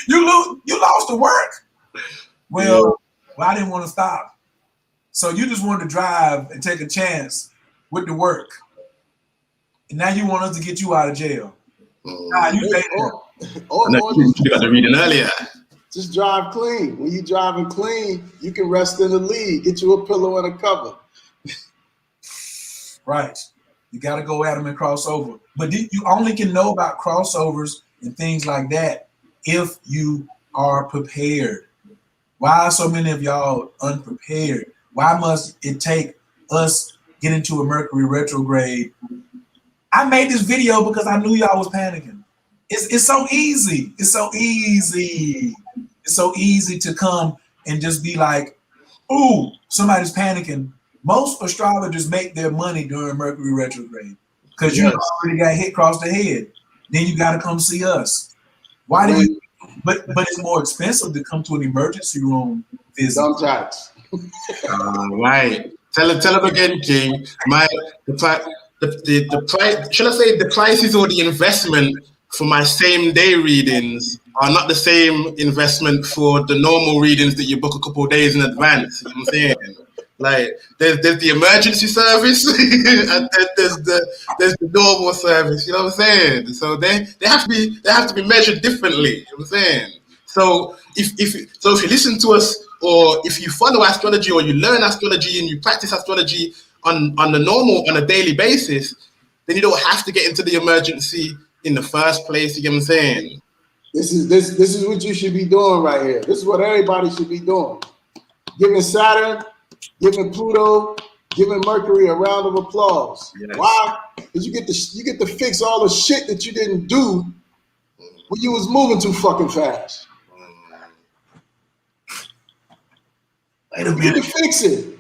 [SPEAKER 1] You lost the work. Well, I didn't want to stop. So you just wanted to drive and take a chance with the work. And now you want us to get you out of jail. Nah, you stay there.
[SPEAKER 3] You got to read it earlier.
[SPEAKER 2] Just drive clean. When you driving clean, you can rest in the lead. Get you a pillow and a cover.
[SPEAKER 1] Right. You got to go at them and cross over. But you only can know about crossovers and things like that if you are prepared. Why are so many of y'all unprepared? Why must it take us get into a Mercury retrograde? I made this video because I knew y'all was panicking. It's so easy. It's so easy. It's so easy to come and just be like, ooh, somebody's panicking. Most astrologers make their money during Mercury retrograde because you already got hit across the head. Then you got to come see us. Why do you? But it's more expensive to come to an emergency room visit.
[SPEAKER 2] Sometimes.
[SPEAKER 3] Right. Tell him again, King. The price. Should I say the prices or the investment for my same day readings are not the same investment for the normal readings that you book a couple of days in advance. You know what I'm saying? Like there's the emergency service and then there's the normal service. You know what I'm saying? So they have to be measured differently. You know what I'm saying? So if you listen to us, or if you follow astrology, or you learn astrology and you practice astrology on a daily basis, then you don't have to get into the emergency in the first place. You get what I'm saying?
[SPEAKER 2] This is what you should be doing right here. This is what everybody should be doing. Giving Saturn, giving Pluto, giving Mercury a round of applause. Yes. Why? Because you get to fix all the shit that you didn't do when you was moving too fucking fast. You get to fix it.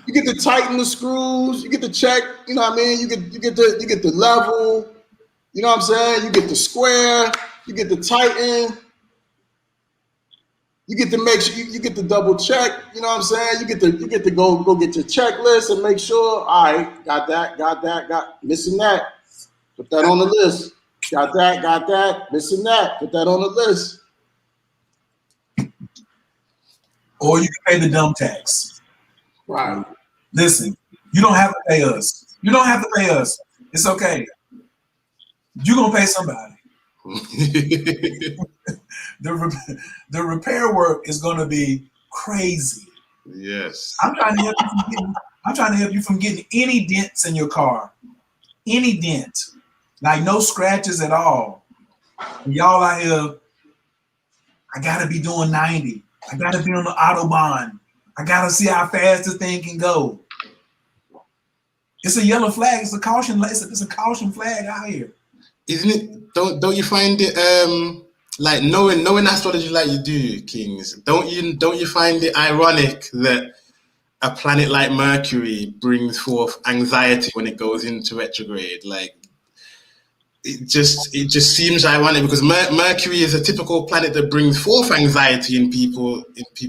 [SPEAKER 2] You get to tighten the screws. You get to check. You know what I mean? You get the level. You know what I'm saying? You get the square. You get the tighten. You get to make sure you get the double check. You know what I'm saying? You get to go get your checklist and make sure. All right, got that, missing that. Put that on the list. Got that, missing that. Put that on the list.
[SPEAKER 1] Or you can pay the dumb tax.
[SPEAKER 2] Right.
[SPEAKER 1] Listen, you don't have to pay us. You don't have to pay us. It's okay. You're going to pay somebody. The repair work is going to be crazy.
[SPEAKER 3] Yes.
[SPEAKER 1] I'm trying to help you from getting any dents in your car. Any dent. Like no scratches at all. And y'all out here, I got to be doing 90. I got to be on the Autobahn. I got to see how fast this thing can go. It's a yellow flag. It's a caution. It's a caution flag out here.
[SPEAKER 3] Isn't it? Don't you find it like knowing astrology like you do, Kings? Don't you find it ironic that a planet like Mercury brings forth anxiety when it goes into retrograde? Like it just seems ironic because Mercury is a typical planet that brings forth anxiety in people.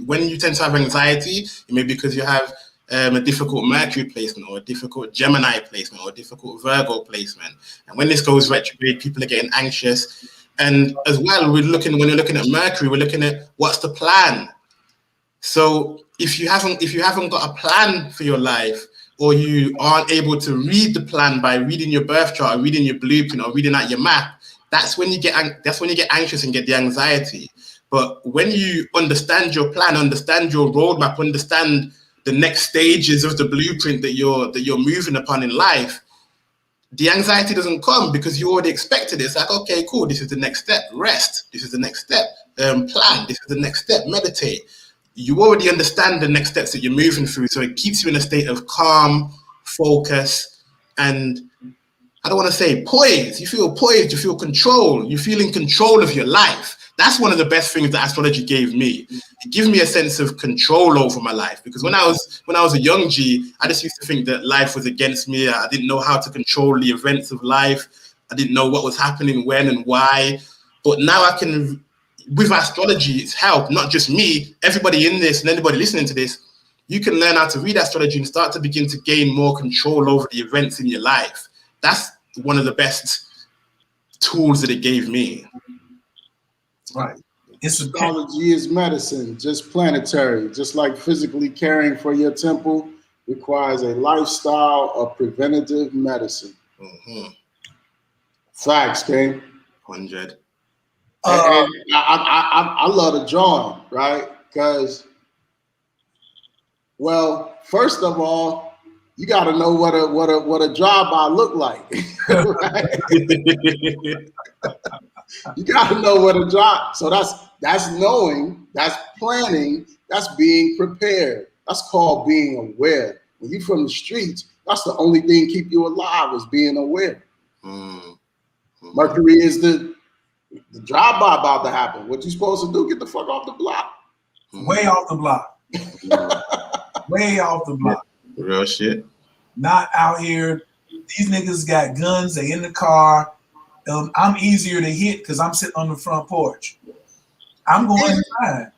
[SPEAKER 3] When you tend to have anxiety, it may be because you have a difficult Mercury placement, or a difficult Gemini placement, or a difficult Virgo placement. And when this goes retrograde, people are getting anxious. And as well, when you're looking at Mercury, we're looking at what's the plan. So if you haven't got a plan for your life, or you aren't able to read the plan by reading your birth chart, or reading your blueprint, or reading out your map, that's when you get anxious and get the anxiety. But when you understand your plan, understand your roadmap, understand the next stages of the blueprint that you're moving upon in life, the anxiety doesn't come because you already expected it. It's like, okay, cool, this is the next step, rest. This is the next step, plan. This is the next step, meditate. You already understand the next steps that you're moving through. So it keeps you in a state of calm, focus, and I don't want to say poised. You feel poised, you feel control. You feel in control of your life. That's one of the best things that astrology gave me. It gives me a sense of control over my life, because when I was a young G, I just used to think that life was against me. I didn't know how to control the events of life. I didn't know what was happening when and why. But now I can, with astrology, it's helped, not just me, everybody in this and anybody listening to this, you can learn how to read astrology and start to begin to gain more control over the events in your life. That's one of the best tools that it gave me.
[SPEAKER 1] Right.
[SPEAKER 2] Astrology is medicine, just planetary. Just like physically caring for your temple requires a lifestyle of preventative medicine. Mm-hmm. Facts, King.
[SPEAKER 3] 100.
[SPEAKER 2] I love the drawing, right? Because, well, first of all, you got to know what a drive-by look like, right? You got to know what a drive. So that's knowing, that's planning, that's being prepared. That's called being aware. When you're from the streets, that's the only thing keep you alive is being aware. Mm-hmm. Mercury is the drive-by about to happen. What you supposed to do? Get the fuck off the block.
[SPEAKER 1] Way off the block. Way off the block.
[SPEAKER 3] Real shit.
[SPEAKER 1] Not out here. These niggas got guns. They in the car. I'm easier to hit because I'm sitting on the front porch. I'm going inside.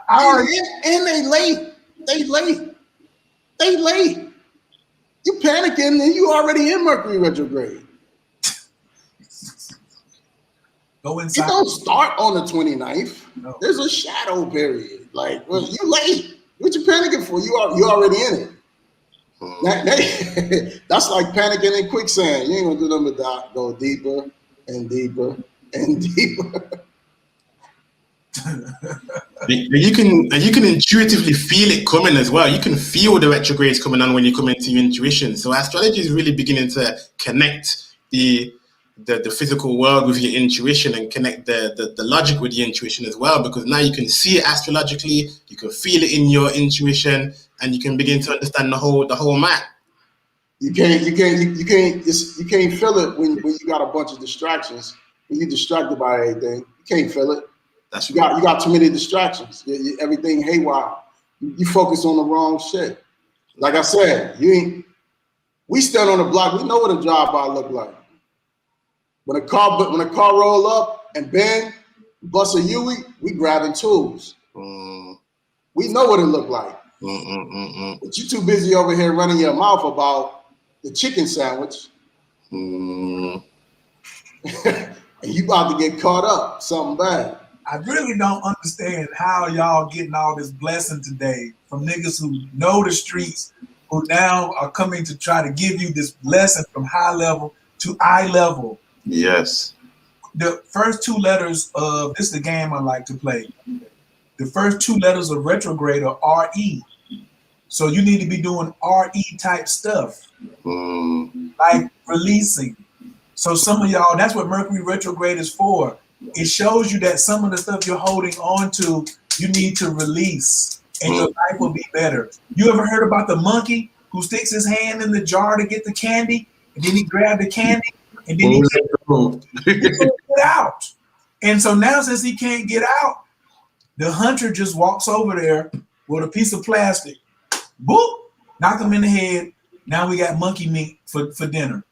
[SPEAKER 2] And they late. They late. You panicking and you already in Mercury retrograde.
[SPEAKER 1] Go inside.
[SPEAKER 2] It don't start on the 29th.
[SPEAKER 1] No.
[SPEAKER 2] There's a shadow period. Like, well, you late. What you panicking for? You already in it. That's like panicking in quicksand. You ain't gonna do nothing but go deeper and deeper and deeper.
[SPEAKER 3] You can intuitively feel it coming as well. You can feel the retrogrades coming on when you come into your intuition. So astrology is really beginning to connect the physical world with your intuition and connect the logic with your intuition as well, because now you can see it astrologically, you can feel it in your intuition, and you can begin to understand the whole map.
[SPEAKER 2] You can't feel it when you got a bunch of distractions. When you're distracted by everything, you can't feel it.
[SPEAKER 3] That's
[SPEAKER 2] you got too many distractions. Everything haywire. You focus on the wrong shit. Like I said, we stand on the block. We know what a drive-by look like. When a car roll up and bend, bust a Yui, we grabbing tools. We know what it look like. But you too busy over here running your mouth about the chicken sandwich. And you about to get caught up, something bad.
[SPEAKER 1] I really don't understand how y'all getting all this blessing today from niggas who know the streets, who now are coming to try to give you this blessing from high level to eye level.
[SPEAKER 3] Yes.
[SPEAKER 1] The first two letters of this is the game I like to play. The first two letters of retrograde are RE. So you need to be doing RE type stuff, like releasing. So some of y'all, that's what Mercury retrograde is for. It shows you that some of the stuff you're holding on to, you need to release, and your life will be better. You ever heard about the monkey who sticks his hand in the jar to get the candy, and then he grabbed the candy, and then he can't get out. And so now, since he can't get out, the hunter just walks over there with a piece of plastic, boop, knock him in the head. Now we got monkey meat for dinner.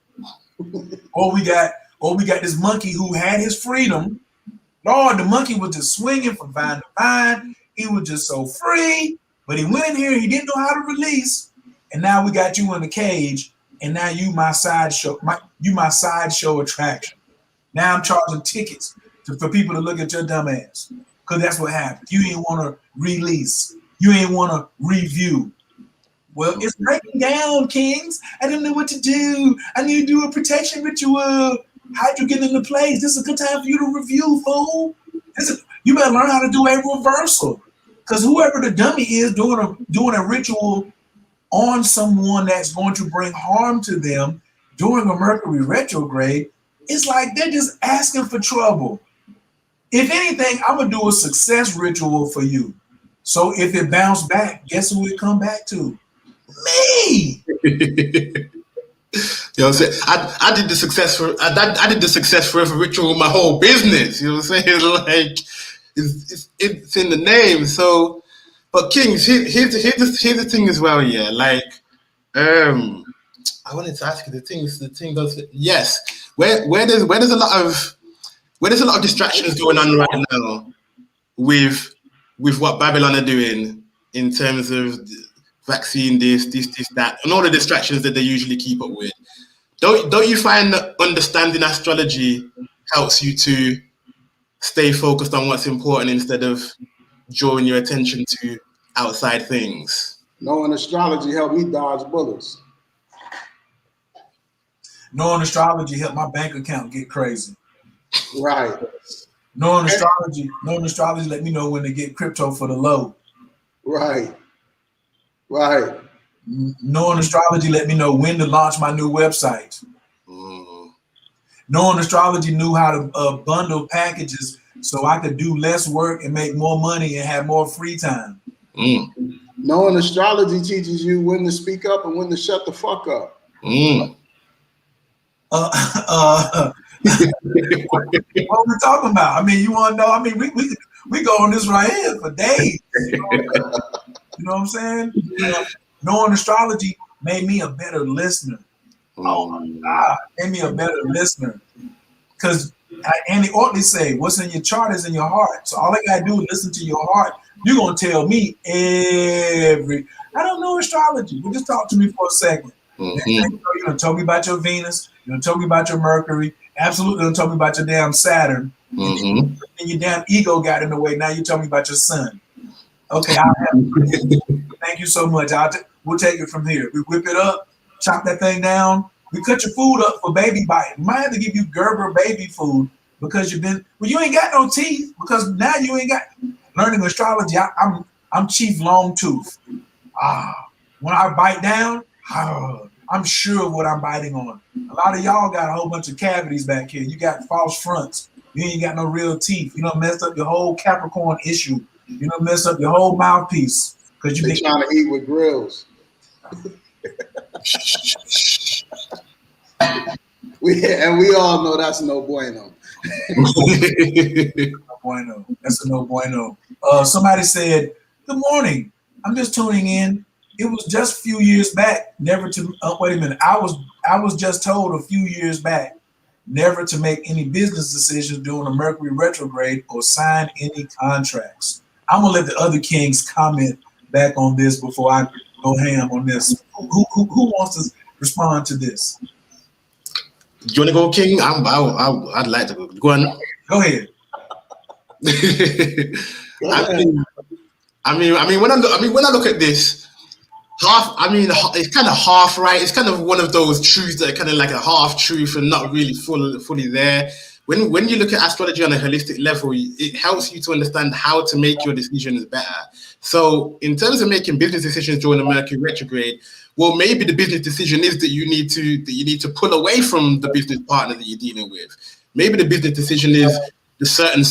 [SPEAKER 1] Or we got this monkey who had his freedom. Lord, the monkey was just swinging from vine to vine. He was just so free, but he went in here, he didn't know how to release. And now we got you in the cage, and now you my sideshow attraction. Now I'm charging tickets for people to look at your dumb ass. Because that's what happened. You ain't want to release. You ain't want to review. Well, it's breaking down, kings. I don't know what to do. I need to do a protection ritual. How'd you get into place? This is a good time for you to review, fool. You better learn how to do a reversal. Because whoever the dummy is doing a ritual on someone that's going to bring harm to them during a Mercury retrograde, it's like they're just asking for trouble. If anything, I'm going to do a success ritual for you. So if it bounced back, guess who it come back to? Me.
[SPEAKER 3] You know what I'm saying? I did the success forever ritual with my whole business. You know what I'm saying? Like it's in the name. So, but Kings, here's the thing as well. Yeah, like I wanted to ask you the thing does yes. Where there's a lot of distractions going on right now with what Babylon are doing in terms of vaccine, this, that, and all the distractions that they usually keep up with. Don't you find that understanding astrology helps you to stay focused on what's important instead of drawing your attention to outside things?
[SPEAKER 2] Knowing astrology helped me dodge bullets.
[SPEAKER 1] Knowing astrology helped my bank account get crazy.
[SPEAKER 2] Right.
[SPEAKER 1] Knowing astrology let me know when to get crypto for the low.
[SPEAKER 2] Right.
[SPEAKER 1] Knowing astrology let me know when to launch my new website. Knowing astrology knew how to bundle packages so I could do less work and make more money and have more free time.
[SPEAKER 2] Knowing astrology teaches you when to speak up and when to shut the fuck up.
[SPEAKER 1] What we talking about? I mean, you want to know? I mean, we go on this right here for days. You know what I'm saying? Knowing astrology made me a better listener. Oh my God, made me a better listener. Because Andy Ortley say, what's in your chart is in your heart. So all I gotta do is listen to your heart. You're gonna tell me I don't know astrology. Well, just talk to me for a second. You're gonna tell me about your Venus. You're gonna tell me about your Mercury. Absolutely gonna tell me about your damn Saturn. And your damn ego got in the way. Now you tell me about your sun. Okay, thank you so much. We'll take it from here. We whip it up, chop that thing down. We cut your food up for baby bite. We might have to give you Gerber baby food because you ain't got no teeth because now you ain't got learning astrology. I'm Chief Longtooth. When I bite down, I'm sure of what I'm biting on. A lot of y'all got a whole bunch of cavities back here. You got false fronts. You ain't got no real teeth. You know, messed up your whole Capricorn issue. You know, mess up your whole mouthpiece because you
[SPEAKER 2] trying to eat with grills. we all know that's no bueno.
[SPEAKER 1] No bueno. That's a no bueno. Somebody said, "Good morning. I'm just tuning in. It was just a few years back, never to." Wait a minute. I was just told a few years back, never to make any business decisions during a Mercury retrograde or sign any contracts. I'm gonna let the other kings comment back on this before I go ham on this. Who wants to respond to this?
[SPEAKER 3] Do you want to go, King? I'd like to go. Go on.
[SPEAKER 1] Go ahead.
[SPEAKER 3] I mean, when I look at this, it's kind of half right. It's kind of one of those truths that are kind of like a half truth and not really fully there. When you look at astrology on a holistic level, it helps you to understand how to make your decisions better. So in terms of making business decisions during the Mercury retrograde, well, maybe the business decision is that you need to pull away from the business partner that you're dealing with. Maybe the business decision is the certain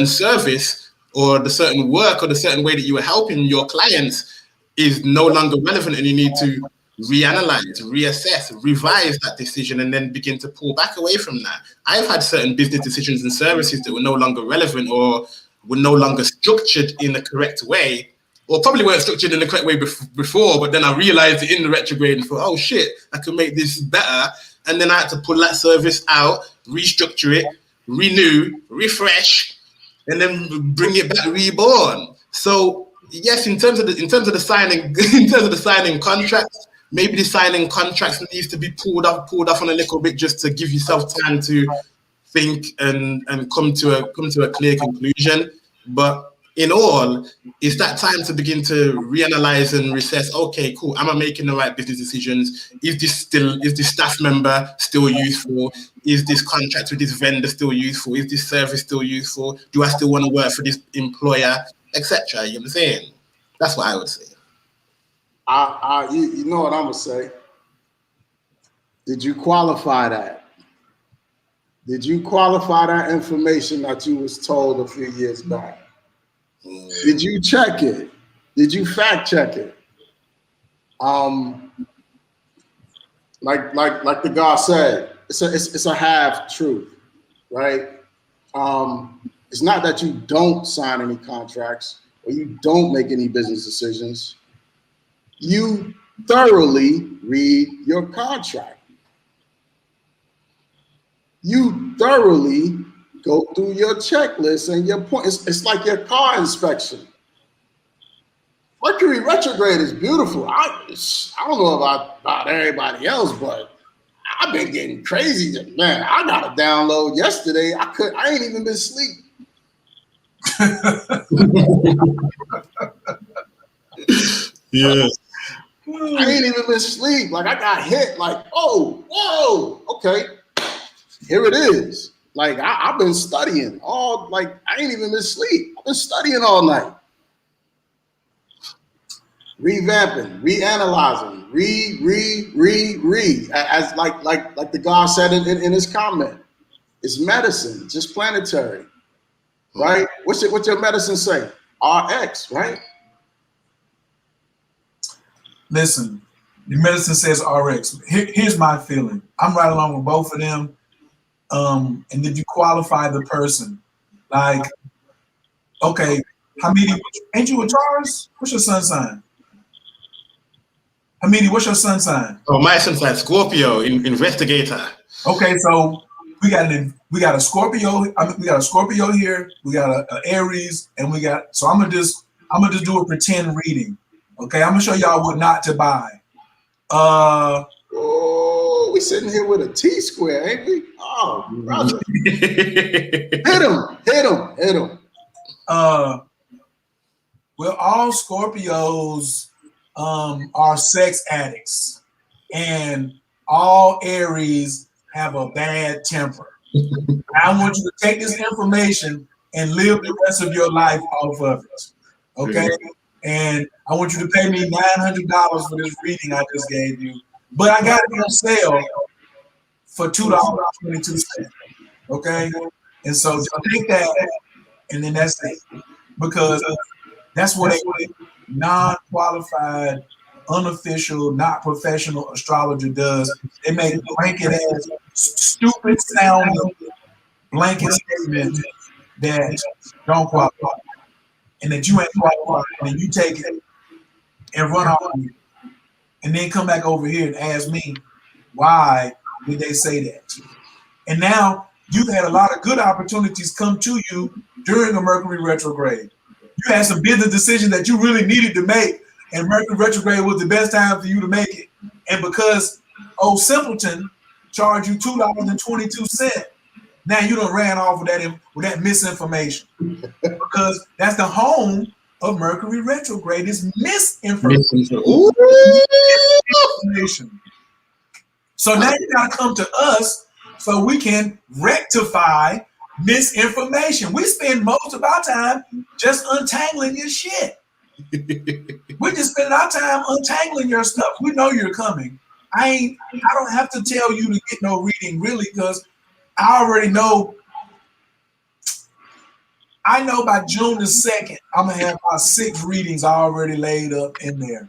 [SPEAKER 3] service or the certain work or the certain way that you are helping your clients is no longer relevant, and you need to reanalyze, reassess, revise that decision, and then begin to pull back away from that. I've had certain business decisions and services that were no longer relevant or were no longer structured in the correct way, or probably weren't structured in the correct way before, but then I realized it in the retrograde and thought, oh shit, I can make this better. And then I had to pull that service out, restructure it, renew, refresh, and then bring it back reborn. So yes, in terms of the signing contracts, maybe the signing contracts needs to be pulled off on a little bit just to give yourself time to think and come to a clear conclusion. But in all, it's that time to begin to reanalyze and reassess. Okay, cool. Am I making the right business decisions? Is this staff member still useful? Is this contract with this vendor still useful? Is this service still useful? Do I still want to work for this employer, etc.? You know what I'm saying? That's what I would say.
[SPEAKER 2] You know what I'm gonna say? Did you qualify that? Did you qualify that information that you was told a few years back? Did you check it? Did you fact check it? Like the guy said, it's a half truth, right? It's not that you don't sign any contracts or you don't make any business decisions. You thoroughly read your contract. You thoroughly go through your checklist and your point. It's like your car inspection. Mercury retrograde is beautiful. I don't know about everybody else, but I've been getting crazy. Man, I got a download yesterday. I ain't even been asleep.
[SPEAKER 3] Yeah.
[SPEAKER 2] I ain't even been asleep. Like I got hit. Like, oh, whoa, okay, here it is. Like I've been studying all. Like I ain't even been asleep. I've been studying all night, revamping, reanalyzing, read. As like the guy said in his comment, it's medicine, just planetary, right? What's your medicine say? RX, right?
[SPEAKER 1] Listen, the medicine says RX. Here's my feeling. I'm right along with both of them. And did you qualify the person? Like, okay, Hamidi, ain't you a Taurus? What's your sun sign? Hamidi, what's your sun sign?
[SPEAKER 3] Oh, my sun sign, Scorpio, investigator.
[SPEAKER 1] Okay, so we got a Scorpio. We got a Scorpio here. We got a Aries, and we got. So I'm gonna just do a pretend reading. Okay, I'm gonna show y'all what not to buy.
[SPEAKER 2] Oh, we sitting here with a T-square, ain't we? Oh, brother. Hit him.
[SPEAKER 1] Well, all Scorpios are sex addicts, and all Aries have a bad temper. I want you to take this information and live the rest of your life off of it. Okay? And I want you to pay me $900 for this reading I just gave you. But I got it on sale for $2.22. Okay? And so just take that, and then that's it. Because that's what a non-qualified, unofficial, not professional astrologer does. They make blanket ass, stupid sounding blanket statements that don't qualify, and that you ain't qualified, and you take it and run off with it, and then come back over here and ask me why did they say that. And now you've had a lot of good opportunities come to you during a Mercury retrograde. You had some business decisions that you really needed to make, and Mercury retrograde was the best time for you to make it. And because old simpleton charged you $2.22, now you done ran off with that misinformation. Because that's the home of Mercury retrograde, is misinformation. So now you gotta come to us so we can rectify misinformation. We spend most of our time just untangling your shit. We just spend our time untangling your stuff. We know you're coming. I don't have to tell you to get no reading, really, because I already know. I know by June the 2nd, I'm gonna have my 6 readings already laid up in there.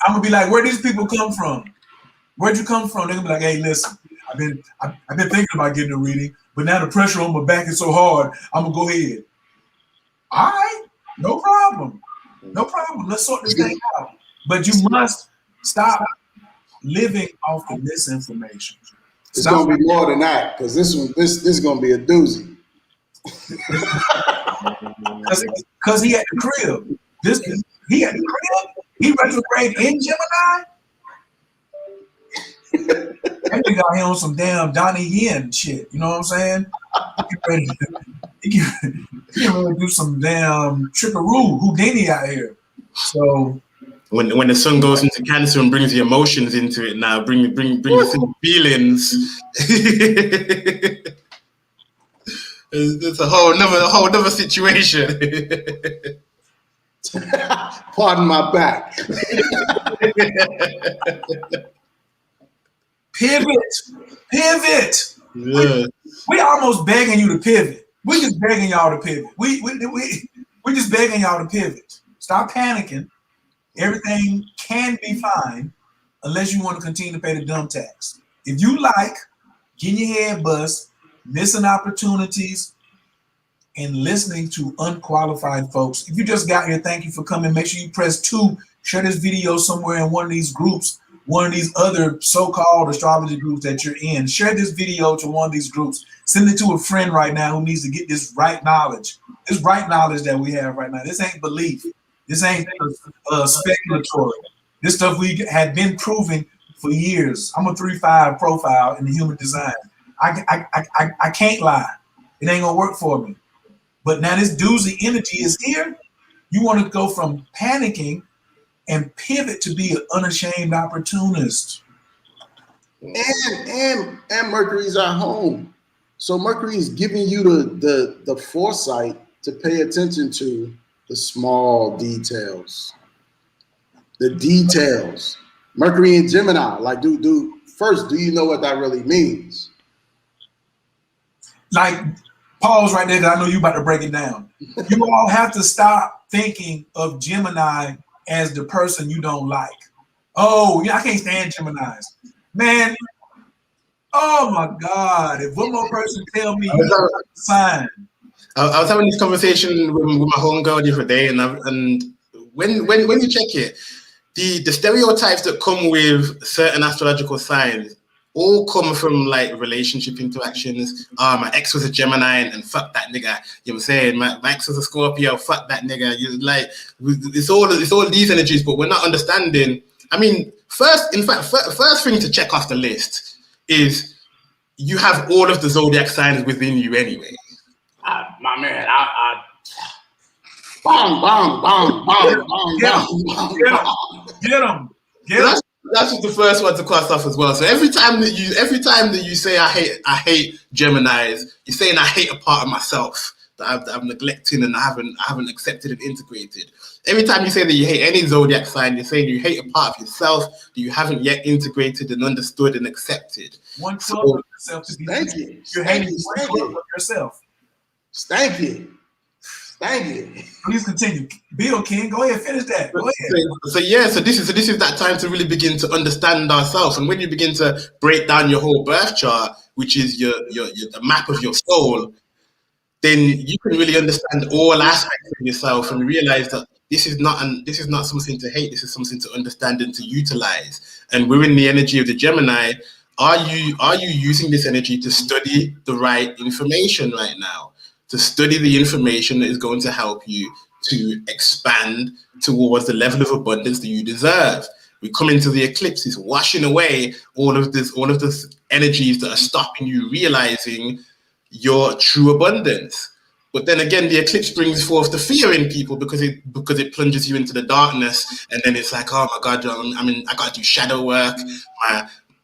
[SPEAKER 1] I'm gonna be like, where these people come from? Where'd you come from? They're gonna be like, hey, listen, I've been thinking about getting a reading, but now the pressure on my back is so hard, I'm gonna go ahead. All right, no problem. No problem. Let's sort this thing out. But you must stop living off the misinformation.
[SPEAKER 2] It's gonna be more than that, because this is gonna be a doozy.
[SPEAKER 1] Because he at the crib. He at the crib. He retrograde in Gemini. That nigga out here on some damn Donnie Yen shit. You know what I'm saying? He can really do some damn trickaroo, Houdini out here. So
[SPEAKER 3] when the sun goes into Cancer and brings the emotions into it, now bring the feelings. It's a whole nother situation.
[SPEAKER 2] Pardon my back.
[SPEAKER 1] Pivot.
[SPEAKER 3] Yeah.
[SPEAKER 1] We almost begging you to pivot. We just begging y'all to pivot. We just begging y'all to pivot. Stop panicking. Everything can be fine unless you want to continue to pay the dumb tax. If you like getting your head bust, missing opportunities, and listening to unqualified folks, if you just got here, thank you for coming. Make sure you press 2. Share this video somewhere in one of these groups, one of these other so-called astrology groups that you're in. Share this video to one of these groups. Send it to a friend right now who needs to get this right knowledge. This right knowledge that we have right now. This ain't belief. This ain't speculatory. This stuff we had been proving for years. I'm a 3-5 profile in the human design. I can't lie. It ain't gonna work for me. But now this doozy energy is here. You want to go from panicking and pivot to be an unashamed opportunist.
[SPEAKER 2] And Mercury's at home. So Mercury is giving you the foresight to pay attention to the small details. The details. Mercury and Gemini, like do you know what that really means?
[SPEAKER 1] Like, pause right there, because I know you about to break it down. You all have to stop thinking of Gemini as the person you don't like. Oh, yeah, I can't stand Geminis. Man, oh my God. If one more person tell me you don't like the sign.
[SPEAKER 3] I was having this conversation with my homegirl the other day, and when you check it, the stereotypes that come with certain astrological signs all come from like relationship interactions. My ex was a Gemini and fuck that nigga. You know what I'm saying? My ex was a Scorpio, fuck that nigga. You like it's all these energies, but we're not understanding. I mean, first thing to check off the list is you have all of the zodiac signs within you anyway.
[SPEAKER 2] My man, bang, bang, bang, bang,
[SPEAKER 1] Get them.
[SPEAKER 3] That's just the first one to cross off as well. So every time that you say I hate Geminis, you're saying I hate a part of myself that I'm neglecting and I haven't accepted and integrated. Every time you say that you hate any zodiac sign, you're saying you hate a part of yourself that you haven't yet integrated and understood and accepted.
[SPEAKER 1] One club of yourself to be.
[SPEAKER 2] Thank you.
[SPEAKER 1] You're hating one club of yourself.
[SPEAKER 2] Thank you.
[SPEAKER 1] Please continue. Bill King, go ahead, finish that. Go ahead.
[SPEAKER 3] So this is that time to really begin to understand ourselves. And when you begin to break down your whole birth chart, which is the map of your soul, then you can really understand all aspects of yourself and realize that this is not something to hate. This is something to understand and to utilize. And we're in the energy of the Gemini. Are you using this energy to study the right information right now? To study the information that is going to help you to expand towards the level of abundance that you deserve. We come into the eclipses, washing away all of this energies that are stopping you realizing your true abundance. But then again, the eclipse brings forth the fear in people because it plunges you into the darkness, and then it's like, oh my God, I got to do shadow work.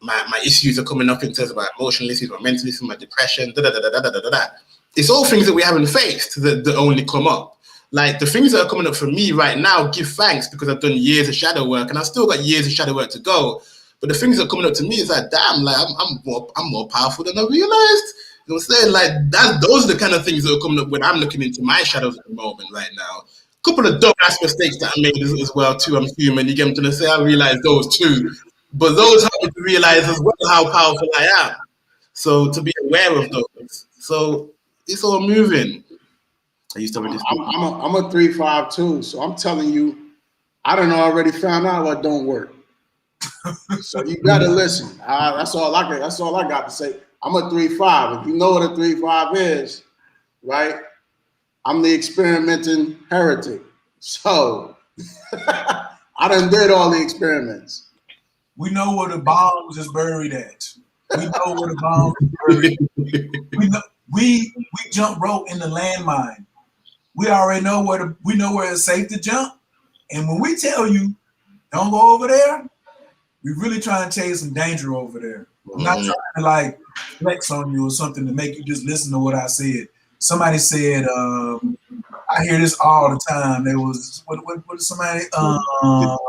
[SPEAKER 3] My issues are coming up in terms of my emotional issues, my mental issues, my depression, It's all things that we haven't faced that only come up. Like the things that are coming up for me right now, give thanks because I've done years of shadow work and I've still got years of shadow work to go. But the things that are coming up to me is like, damn, like I'm more powerful than I realized. You know what I'm saying? Like those are the kind of things that are coming up when I'm looking into my shadows at the moment right now. A couple of dumbass mistakes that I made as well too. I'm human. You get me to say I realize those too. But those help me to realize as well how powerful I am. So to be aware of those. So it's all moving. Are you still with this?
[SPEAKER 2] I'm a 3-5-2, so I'm telling you, I done already found out what don't work. So you gotta listen. That's all I got to say. I'm a 3-5. If you know what a 3-5 is, right? I'm the experimenting heretic. So I done did all the experiments.
[SPEAKER 1] We know where the bombs is buried at. We know where the bombs is buried. We jump rope in the landmine. We already know where it's safe to jump. And when we tell you, don't go over there, we really trying to tell you some danger over there. I'm not trying to like flex on you or something to make you just listen to what I said. Somebody said, I hear this all the time. There was what somebody
[SPEAKER 3] the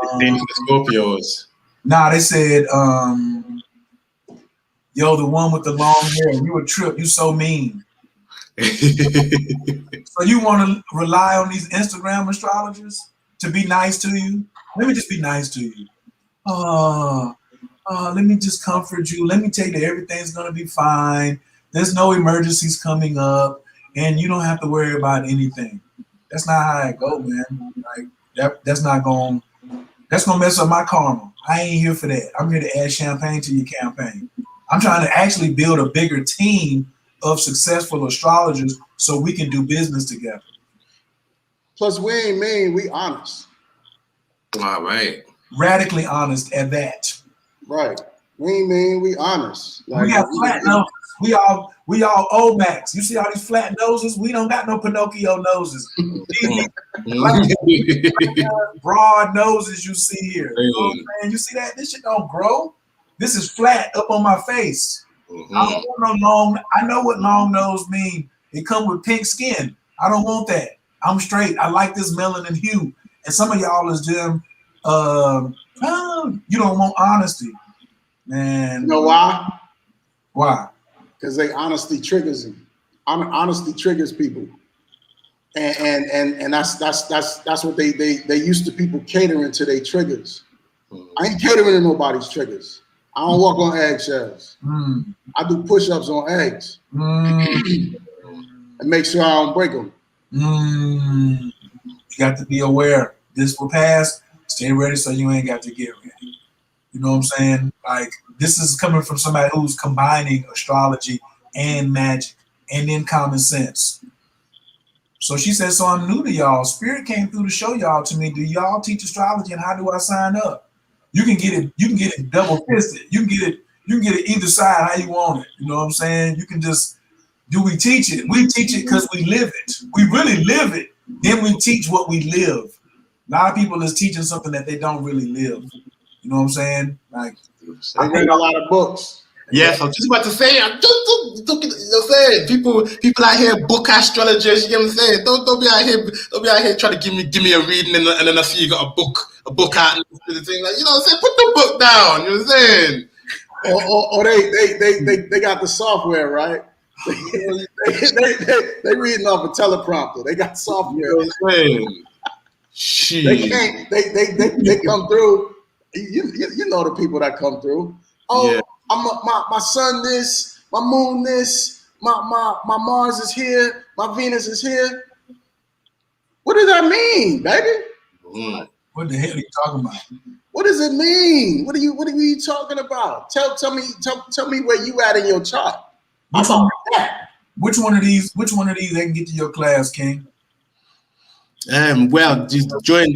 [SPEAKER 3] Scorpios.
[SPEAKER 1] Nah, they said, yo, the one with the long hair, you a trip, you so mean. So you want to rely on these Instagram astrologers to be nice to you? Let me just be nice to you. Let me just comfort you. Let me tell you that everything's going to be fine. There's no emergencies coming up, and you don't have to worry about anything. That's not how it go, man. Like that's gonna mess up my karma. I ain't here for that. I'm here to add champagne to your campaign. I'm trying to actually build a bigger team of successful astrologers so we can do business together.
[SPEAKER 2] Plus, we ain't mean, we honest.
[SPEAKER 3] All right.
[SPEAKER 1] Radically honest at that.
[SPEAKER 2] Right. We ain't mean, we honest. Like,
[SPEAKER 1] we got flat noses. We all Omax. You see all these flat noses? We don't got no Pinocchio noses. Broad noses you see here. You know what I'm saying? You see that? This shit don't grow. This is flat up on my face.
[SPEAKER 3] Mm-hmm.
[SPEAKER 1] I don't want no long. I know what long nose mean. It come with pink skin. I don't want that. I'm straight. I like this melanin hue. And some of y'all is them. You don't want honesty, man.
[SPEAKER 2] You know why?
[SPEAKER 1] Why?
[SPEAKER 2] Because they honesty triggers them. Honesty triggers people, and that's what they used to people catering to their triggers. I ain't catering to nobody's triggers. I don't walk on eggshells. I do push-ups on eggs and make sure I don't break them.
[SPEAKER 1] You got to be aware. This will pass. Stay ready so you ain't got to get ready. You know what I'm saying? Like, this is coming from somebody who's combining astrology and magic and then common sense. So she said, so I'm new to y'all. Spirit came through to show y'all to me. Do y'all teach astrology and how do I sign up? You can get it double fisted. You can get it either side how you want it. You know what I'm saying? You can just, do we teach it? We teach it because we live it. We really live it. Then we teach what we live. A lot of people is teaching something that they don't really live. You know what I'm saying? Like,
[SPEAKER 2] they read a lot of books.
[SPEAKER 3] Yes, I'm just about to say. I'm just talking. You're saying people out here book astrologers. You know what I'm saying? Don't be out here trying to give me a reading and then I see you got a book out and the thing. Like, you know what I'm saying? Put the book down. You know what I'm saying?
[SPEAKER 2] Or they got the software, right? they reading off a teleprompter. They got software.
[SPEAKER 3] You know what I'm saying?
[SPEAKER 2] They can't. They come through. You know the people that come through. Oh, yeah. My sun this, my moon this, my Mars is here, my Venus is here. What does that mean, baby?
[SPEAKER 1] What the hell are you talking about?
[SPEAKER 2] What does it mean? What are you talking about? Tell me where you at in your chart.
[SPEAKER 1] Which one of these they can get to your class, King?
[SPEAKER 3] Well, just join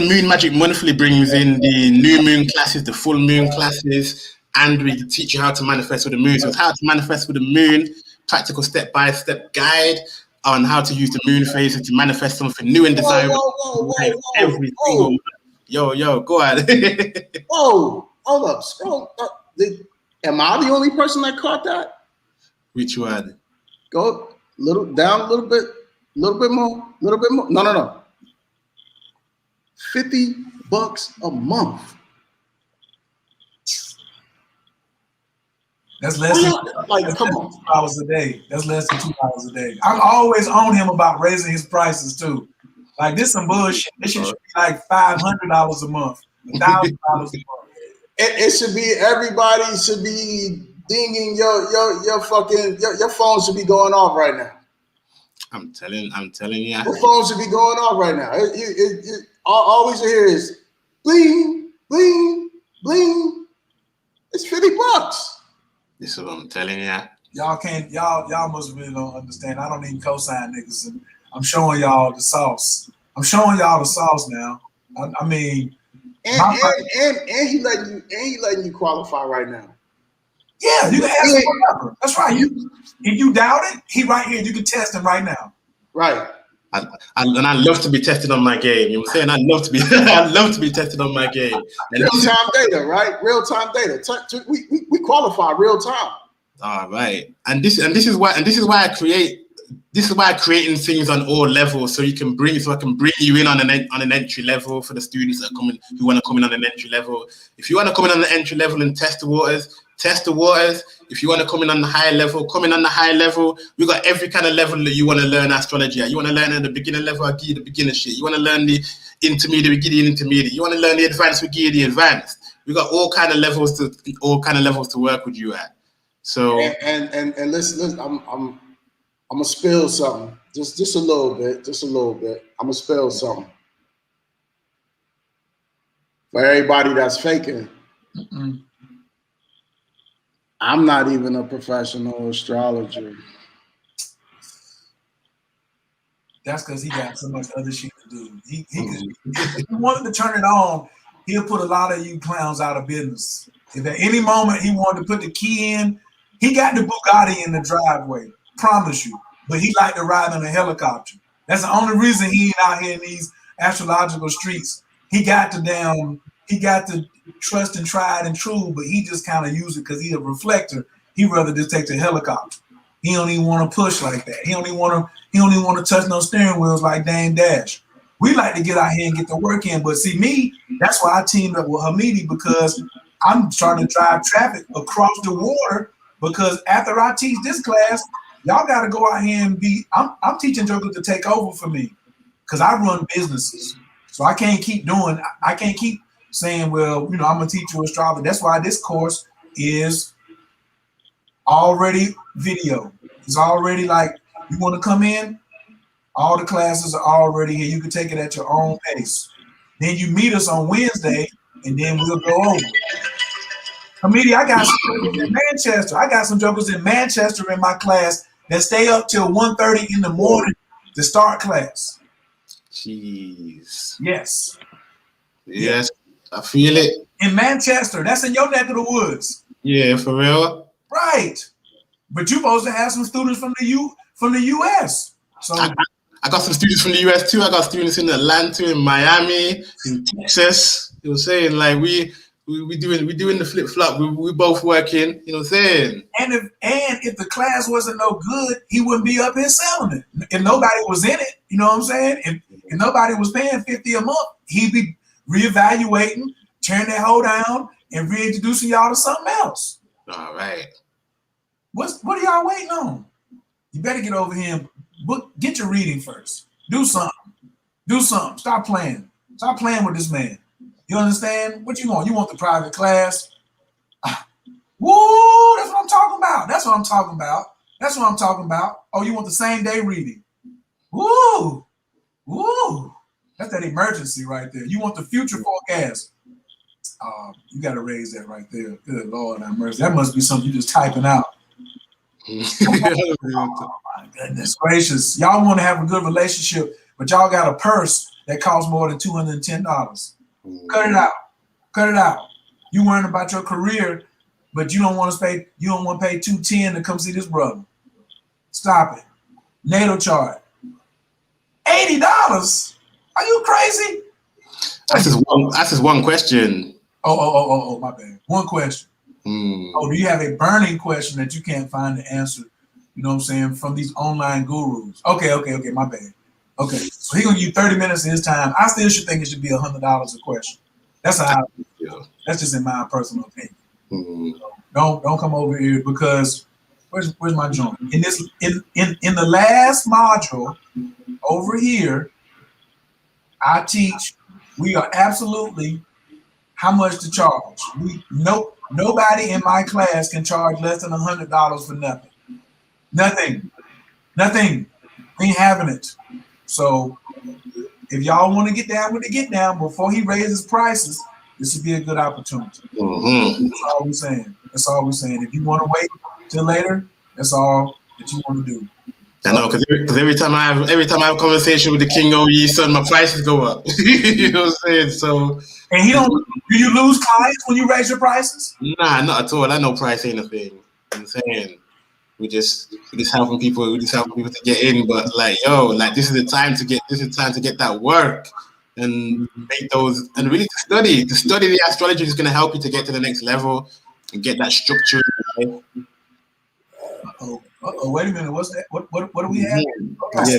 [SPEAKER 3] Moon Magic Monthly brings in the new moon classes, the full moon classes, and we teach you how to manifest with the moon. So it's how to manifest with the moon, practical step-by-step guide on how to use the moon phases to manifest something new and desirable. Every single month. Yo, go ahead.
[SPEAKER 2] Whoa, hold up, scroll up. Am I the only person that caught that?
[SPEAKER 3] Which one?
[SPEAKER 2] Go down a little bit more. No. $50 a month.
[SPEAKER 1] That's less than
[SPEAKER 2] come on.
[SPEAKER 1] $2 a day. That's less than $2 a day. I'm always on him about raising his prices too. Like, this some bullshit. This should be like $500 a month, $1,000 a month.
[SPEAKER 2] It should be, everybody should be dinging your phone should be going off right now.
[SPEAKER 3] I'm telling you.
[SPEAKER 2] Your phone should be going off right now. All we should hear is bling, bling, bling. It's $50.
[SPEAKER 3] This is what I'm telling you.
[SPEAKER 1] Y'all must really don't understand. I don't even co-sign niggas. And I'm showing y'all the sauce. I'm showing y'all the sauce now. I mean,
[SPEAKER 2] and he letting you qualify right now.
[SPEAKER 1] Yeah, you can ask him whatever. That's right. If you doubt it, he right here. You can test him right now.
[SPEAKER 2] Right.
[SPEAKER 3] And I love to be tested on my game. You know what I'm saying? I love to be tested on my game. And
[SPEAKER 2] real-time data, right? Real-time data. We qualify real time.
[SPEAKER 3] All right. And this is why I creating things on all levels, so I can bring you in on an entry level for the students that are coming, who want to come in on an entry level. If you want to come in on the entry level and test the waters. If you want to come in on the high level, come in on the high level. We got every kind of level that you want to learn astrology at. You want to learn at the beginner level, I give you the beginner shit. You want to learn the intermediate, we give you the intermediate. You want to learn the advanced, we give you the advanced. We got all kind of levels to work with you at. So
[SPEAKER 2] and listen, I'm gonna spill something. Just a little bit. I'm gonna spill something. For everybody that's faking. Mm-mm. I'm not even a professional astrologer.
[SPEAKER 1] That's because he got so much other shit to do. If he wanted to turn it on, he'll put a lot of you clowns out of business. If at any moment he wanted to put the key in, he got the Bugatti in the driveway, promise you. But he like to ride on a helicopter. That's the only reason he ain't out here in these astrological streets. He got to trust and tried and true, but he just kind of use it because he's a reflector. He rather just take the helicopter. He don't even want to push like that. He don't even want to touch no steering wheels like Dame Dash. We like to get out here and get the work in, but see me, that's why I teamed up with Hamidi, because I'm trying to drive traffic across the water, because after I teach this class, y'all got to go out here and I'm teaching jokers to take over for me, because I run businesses. So I can't keep saying, well, I'm going to teach you astrology. That's why this course is already video. It's already like, you want to come in, all the classes are already here. You can take it at your own pace. Then you meet us on Wednesday, and then we'll go over. Hamidi, I got some jokers in Manchester. I got some jokers in Manchester in my class that stay up till 1:30 in the morning to start class.
[SPEAKER 3] Jeez.
[SPEAKER 1] Yes.
[SPEAKER 3] Yes. I feel it.
[SPEAKER 1] In Manchester, that's in your neck of the woods.
[SPEAKER 3] Yeah, for real.
[SPEAKER 1] Right. But you're supposed to have some students from the US. So
[SPEAKER 3] I got some students from the US too. I got students in Atlanta, in Miami, in Texas. You know what I'm saying? Like we doing the flip flop. We both working. You know what I'm saying?
[SPEAKER 1] And if the class wasn't no good, he wouldn't be up here selling it. If nobody was in it, you know what I'm saying? If nobody was paying $50 a month, he'd be reevaluating, tearing that hoe down, and reintroducing y'all to something else.
[SPEAKER 3] All right.
[SPEAKER 1] What are y'all waiting on? You better get over here and get your reading first. Do something. Do something. Stop playing. Stop playing with this man. You understand? What you want? You want the private class? Woo! That's what I'm talking about. That's what I'm talking about. That's what I'm talking about. Oh, you want the same day reading? Woo! Woo! That's that emergency right there. You want the future forecast? You got to raise that right there. Good Lord, have mercy. That must be something you just typing out. Oh my goodness gracious. Y'all want to have a good relationship, but y'all got a purse that costs more than $210. Cut it out. Cut it out. You worrying about your career, but you don't want to pay $210 to come see this brother. Stop it. Natal chart. $80. Are you crazy?
[SPEAKER 3] That's just one question.
[SPEAKER 1] Oh, my bad. One question. Oh, do you have a burning question that you can't find the answer, you know what I'm saying, from these online gurus? Okay, my bad. Okay, so he gonna give you 30 minutes of his time. I still should think it should be $100 a question. That's how that's just in my personal opinion. So don't come over here because where's my joint? In the last module over here, I teach we are absolutely how much to charge. Nobody in my class can charge less than $100 for nothing. Nothing. We ain't having it. So if y'all want to get down with the get down before he raises prices, this would be a good opportunity. That's all we're saying. That's all we're saying. If you want to wait till later, that's all that you want to do.
[SPEAKER 3] I know, because every time I have a conversation with the King OE son, my prices go up. You know what I'm saying? So.
[SPEAKER 1] And do you lose clients when you raise your prices?
[SPEAKER 3] Nah, not at all. I know price ain't a thing. You know what I'm saying? We just helping people to get in, but this is the time to get that work and make those and really to study the astrology is gonna help you to get to the next level and get that structure in life.
[SPEAKER 1] Wait a minute, what's that? What do we have?
[SPEAKER 2] Okay. Yeah,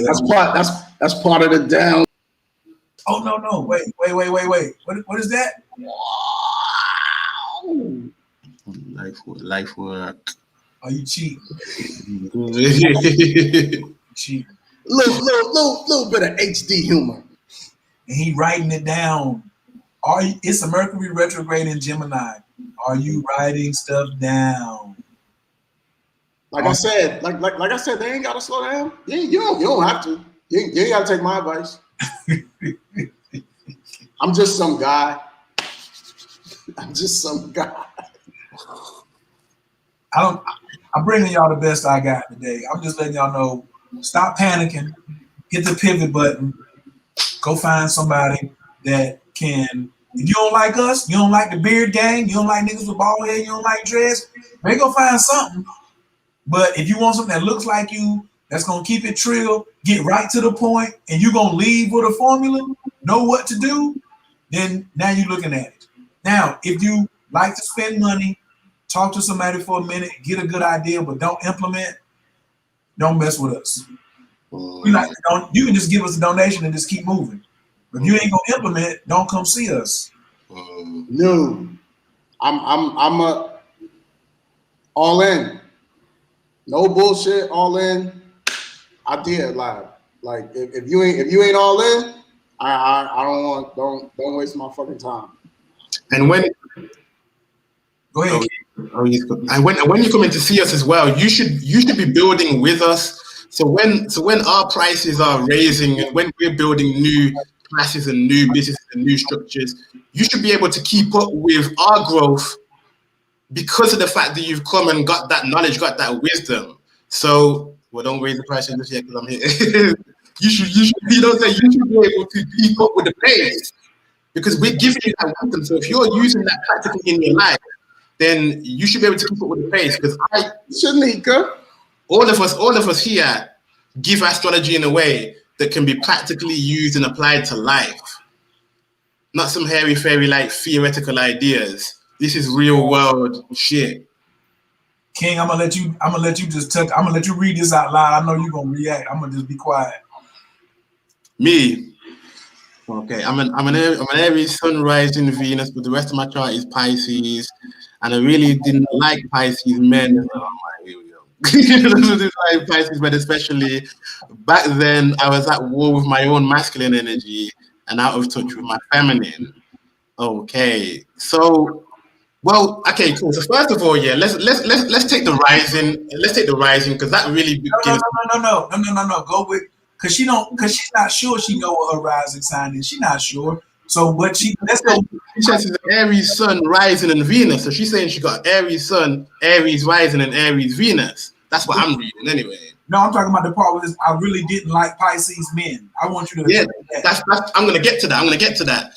[SPEAKER 2] that's part of the down.
[SPEAKER 1] Oh no, wait. What is that?
[SPEAKER 3] Life work.
[SPEAKER 1] Oh, you cheat. Cheat.
[SPEAKER 2] Little bit of HD humor.
[SPEAKER 1] And he writing it down. It's a Mercury Retrograde in Gemini. Are you writing stuff down?
[SPEAKER 2] Like I said, they ain't gotta slow down. You don't have to. You ain't gotta take my advice. I'm just some guy.
[SPEAKER 1] I'm bringing y'all the best I got today. I'm just letting y'all know, stop panicking, hit the pivot button, go find somebody that can, if you don't like us, you don't like the beard gang, you don't like niggas with bald head, you don't like dreads, maybe go find something. But if you want something that looks like you, that's gonna keep it trill, get right to the point, and you're gonna leave with a formula, know what to do, then now you're looking at it. Now, if you like to spend money, talk to somebody for a minute, get a good idea, but don't implement, don't mess with us. You can just give us a donation and just keep moving. But if you ain't gonna implement, don't come see us.
[SPEAKER 2] No, I'm all in. No bullshit, all in. Idea live. Like if you ain't all in, I don't waste my fucking time.
[SPEAKER 3] And when
[SPEAKER 1] go ahead.
[SPEAKER 3] And when you come in to see us as well, you should be building with us. So when our prices are raising and when we're building new classes and new businesses and new structures, you should be able to keep up with our growth because of the fact that you've come and got that knowledge, got that wisdom. So, don't raise the price just yet because I'm here. you should be able to keep up with the pace because we're giving you that wisdom. So if you're using that practically in your life, then you should be able to keep up with the pace. Because all of us here give astrology in a way that can be practically used and applied to life. Not some hairy fairy like theoretical ideas. This is real world shit.
[SPEAKER 1] King, I'm gonna let you just touch. I'm gonna let you read this out loud. I know you're gonna react. I'm gonna just be quiet.
[SPEAKER 3] Me. Okay, I'm an Aries sun rising Venus, but the rest of my chart is Pisces, and I really didn't like Pisces men. Oh my, here we go. Like Pisces men, especially back then, I was at war with my own masculine energy and out of touch with my feminine. Okay, so well, okay, cool. So first of all, yeah, let's take the rising. Let's take the rising because that really begins.
[SPEAKER 1] No. Go with because she's not sure she know what her rising sign is. She's not sure. So what let's go.
[SPEAKER 3] She says it's Aries sun rising and Venus. So she's saying she got Aries sun, Aries rising, and Aries Venus. That's what I'm reading anyway.
[SPEAKER 1] No, I'm talking about the part where I really didn't like Pisces men. I want you to.
[SPEAKER 3] Yeah, that's I'm gonna get to that.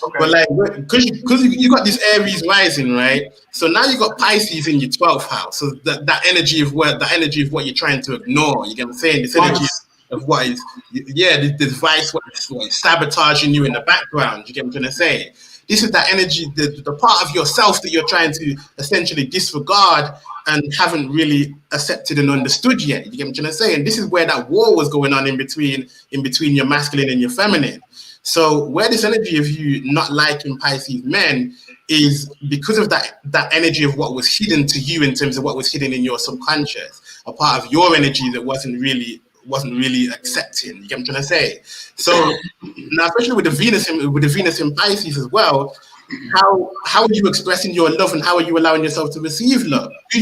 [SPEAKER 3] Okay. But like, because you got this Aries rising, right? So now you got Pisces in your 12th house. So that energy of what you're trying to ignore. You get what I'm saying? This energy of what is, this vice, what is sabotaging you in the background. You get what I'm trying to say? This is that energy, the part of yourself that you're trying to essentially disregard and haven't really accepted and understood yet. You get what I'm trying to say? And this is where that war was going on in between your masculine and your feminine. So where this energy of you not liking Pisces men is because of that energy of what was hidden to you in terms of what was hidden in your subconscious, a part of your energy that wasn't really accepting. You get what I'm trying to say? So now, especially with the Venus in Pisces as well, how are you expressing your love and how are you allowing yourself to receive love? Are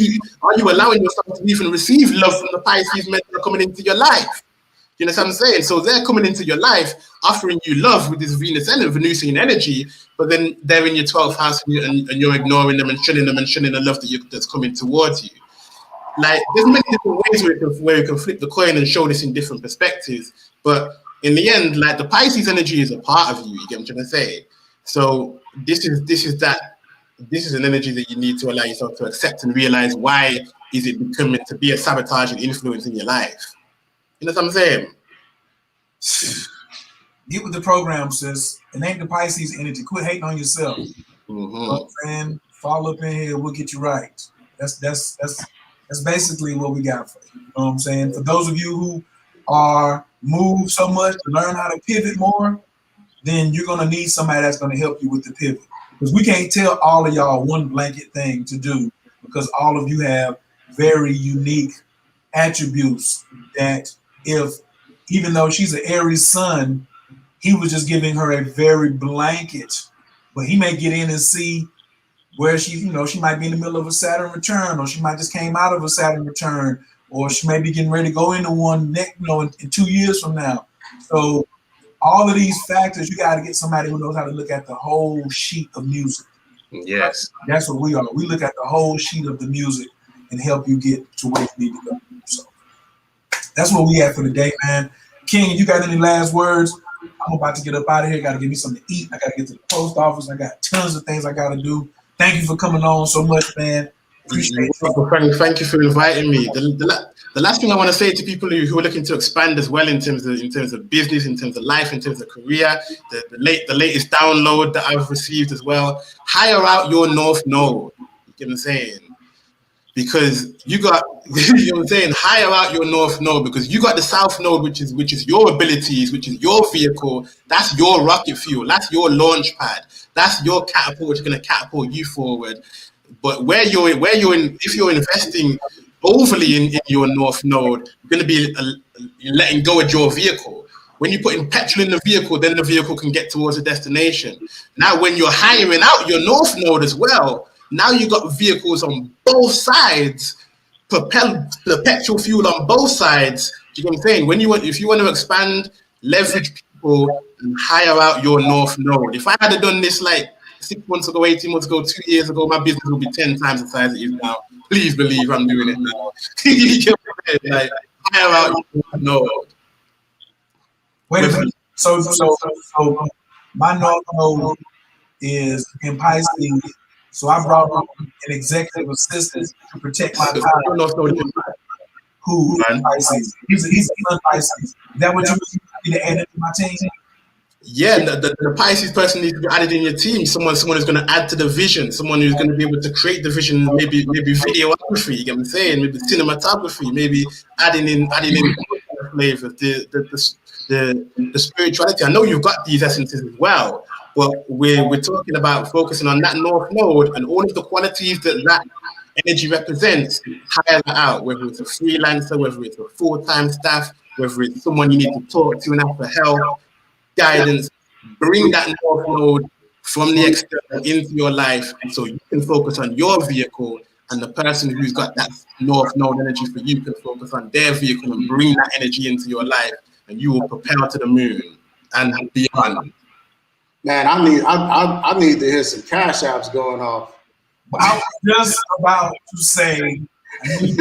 [SPEAKER 3] you allowing yourself to even receive love from the Pisces men that are coming into your life? You know what I'm saying? So they're coming into your life, offering you love with this Venusian energy, but then they're in your 12th house and you're ignoring them and shunning the love that's coming towards you. Like, there's many different ways where you can flip the coin and show this in different perspectives. But in the end, like, the Pisces energy is a part of you. You get what I'm trying to say? So this is an energy that you need to allow yourself to accept and realize why is it becoming to be a sabotaging influence in your life. You know what I'm saying?
[SPEAKER 1] Get with the program, sis. It ain't the Pisces energy. Quit hating on yourself.
[SPEAKER 3] Mm-hmm.
[SPEAKER 1] You know what I'm saying? Fall up in here, we'll get you right. That's basically what we got for you. You know what I'm saying? For those of you who are moved so much to learn how to pivot more, then you're gonna need somebody that's gonna help you with the pivot. Because we can't tell all of y'all one blanket thing to do because all of you have very unique attributes that even though she's an Aries sun, he was just giving her a very blanket, but he may get in and see where she might be in the middle of a Saturn return, or she might just came out of a Saturn return, or she may be getting ready to go into one in 2 years from now. So all of these factors, you got to get somebody who knows how to look at the whole sheet of music.
[SPEAKER 3] Yes.
[SPEAKER 1] That's what we are. We look at the whole sheet of the music and help you get to where you need to go. So that's what we have for today, man. King, you got any last words? I'm about to get up out of here. Got to give me something to eat. I got to get to the post office. I got tons of things I got to do. Thank you for coming on so much, man. Appreciate it.
[SPEAKER 3] Thank you for inviting me. The last thing I want to say to people who are looking to expand as well in terms of business, in terms of life, in terms of career, the latest download that I've received as well. Hire out your North Node. You get what I'm saying? Because you got, you know what I'm saying, hire out your North Node because you got the South Node, which is your abilities, which is your vehicle. That's your rocket fuel. That's your launch pad. That's your catapult, which is going to catapult you forward. But if you're investing overly in your North Node, you're going to be letting go of your vehicle. When you put in petrol in the vehicle, then the vehicle can get towards the destination. Now, when you're hiring out your North Node as well, now you got vehicles on both sides, perpetual fuel on both sides. Do you know what I'm saying? If you want to expand, leverage people and hire out your North Node. If I had done this like 6 months ago, 18 months ago, 2 years ago, my business would be 10 times the size it is now. Please believe I'm doing it now. Like, hire out your North Node.
[SPEAKER 1] Wait a minute. So my North Node is in Pisces. So I brought on an executive assistant to protect my time. Who Pisces? He's Pisces. Is that what you mean? need to add it to my team.
[SPEAKER 3] Yeah, the Pisces person needs to be added in your team. Someone who's going to add to the vision. Someone who's going to be able to create the vision. Maybe videography. You get what I'm saying? Maybe cinematography. Maybe adding in flavors. The spirituality. I know you've got these essences as well, but we're talking about focusing on that North Node and all of the qualities that energy represents. Hire that out. Whether it's a freelancer, whether it's a full-time staff, whether it's someone you need to talk to and ask for help. Guidance, bring that North Node from the external into your life so you can focus on your vehicle, and the person who's got that North Node energy for you can focus on their vehicle and bring that energy into your life, and you will propel to the moon and beyond.
[SPEAKER 2] Man, I need to hear some cash apps going off.
[SPEAKER 1] I was just about to say, I need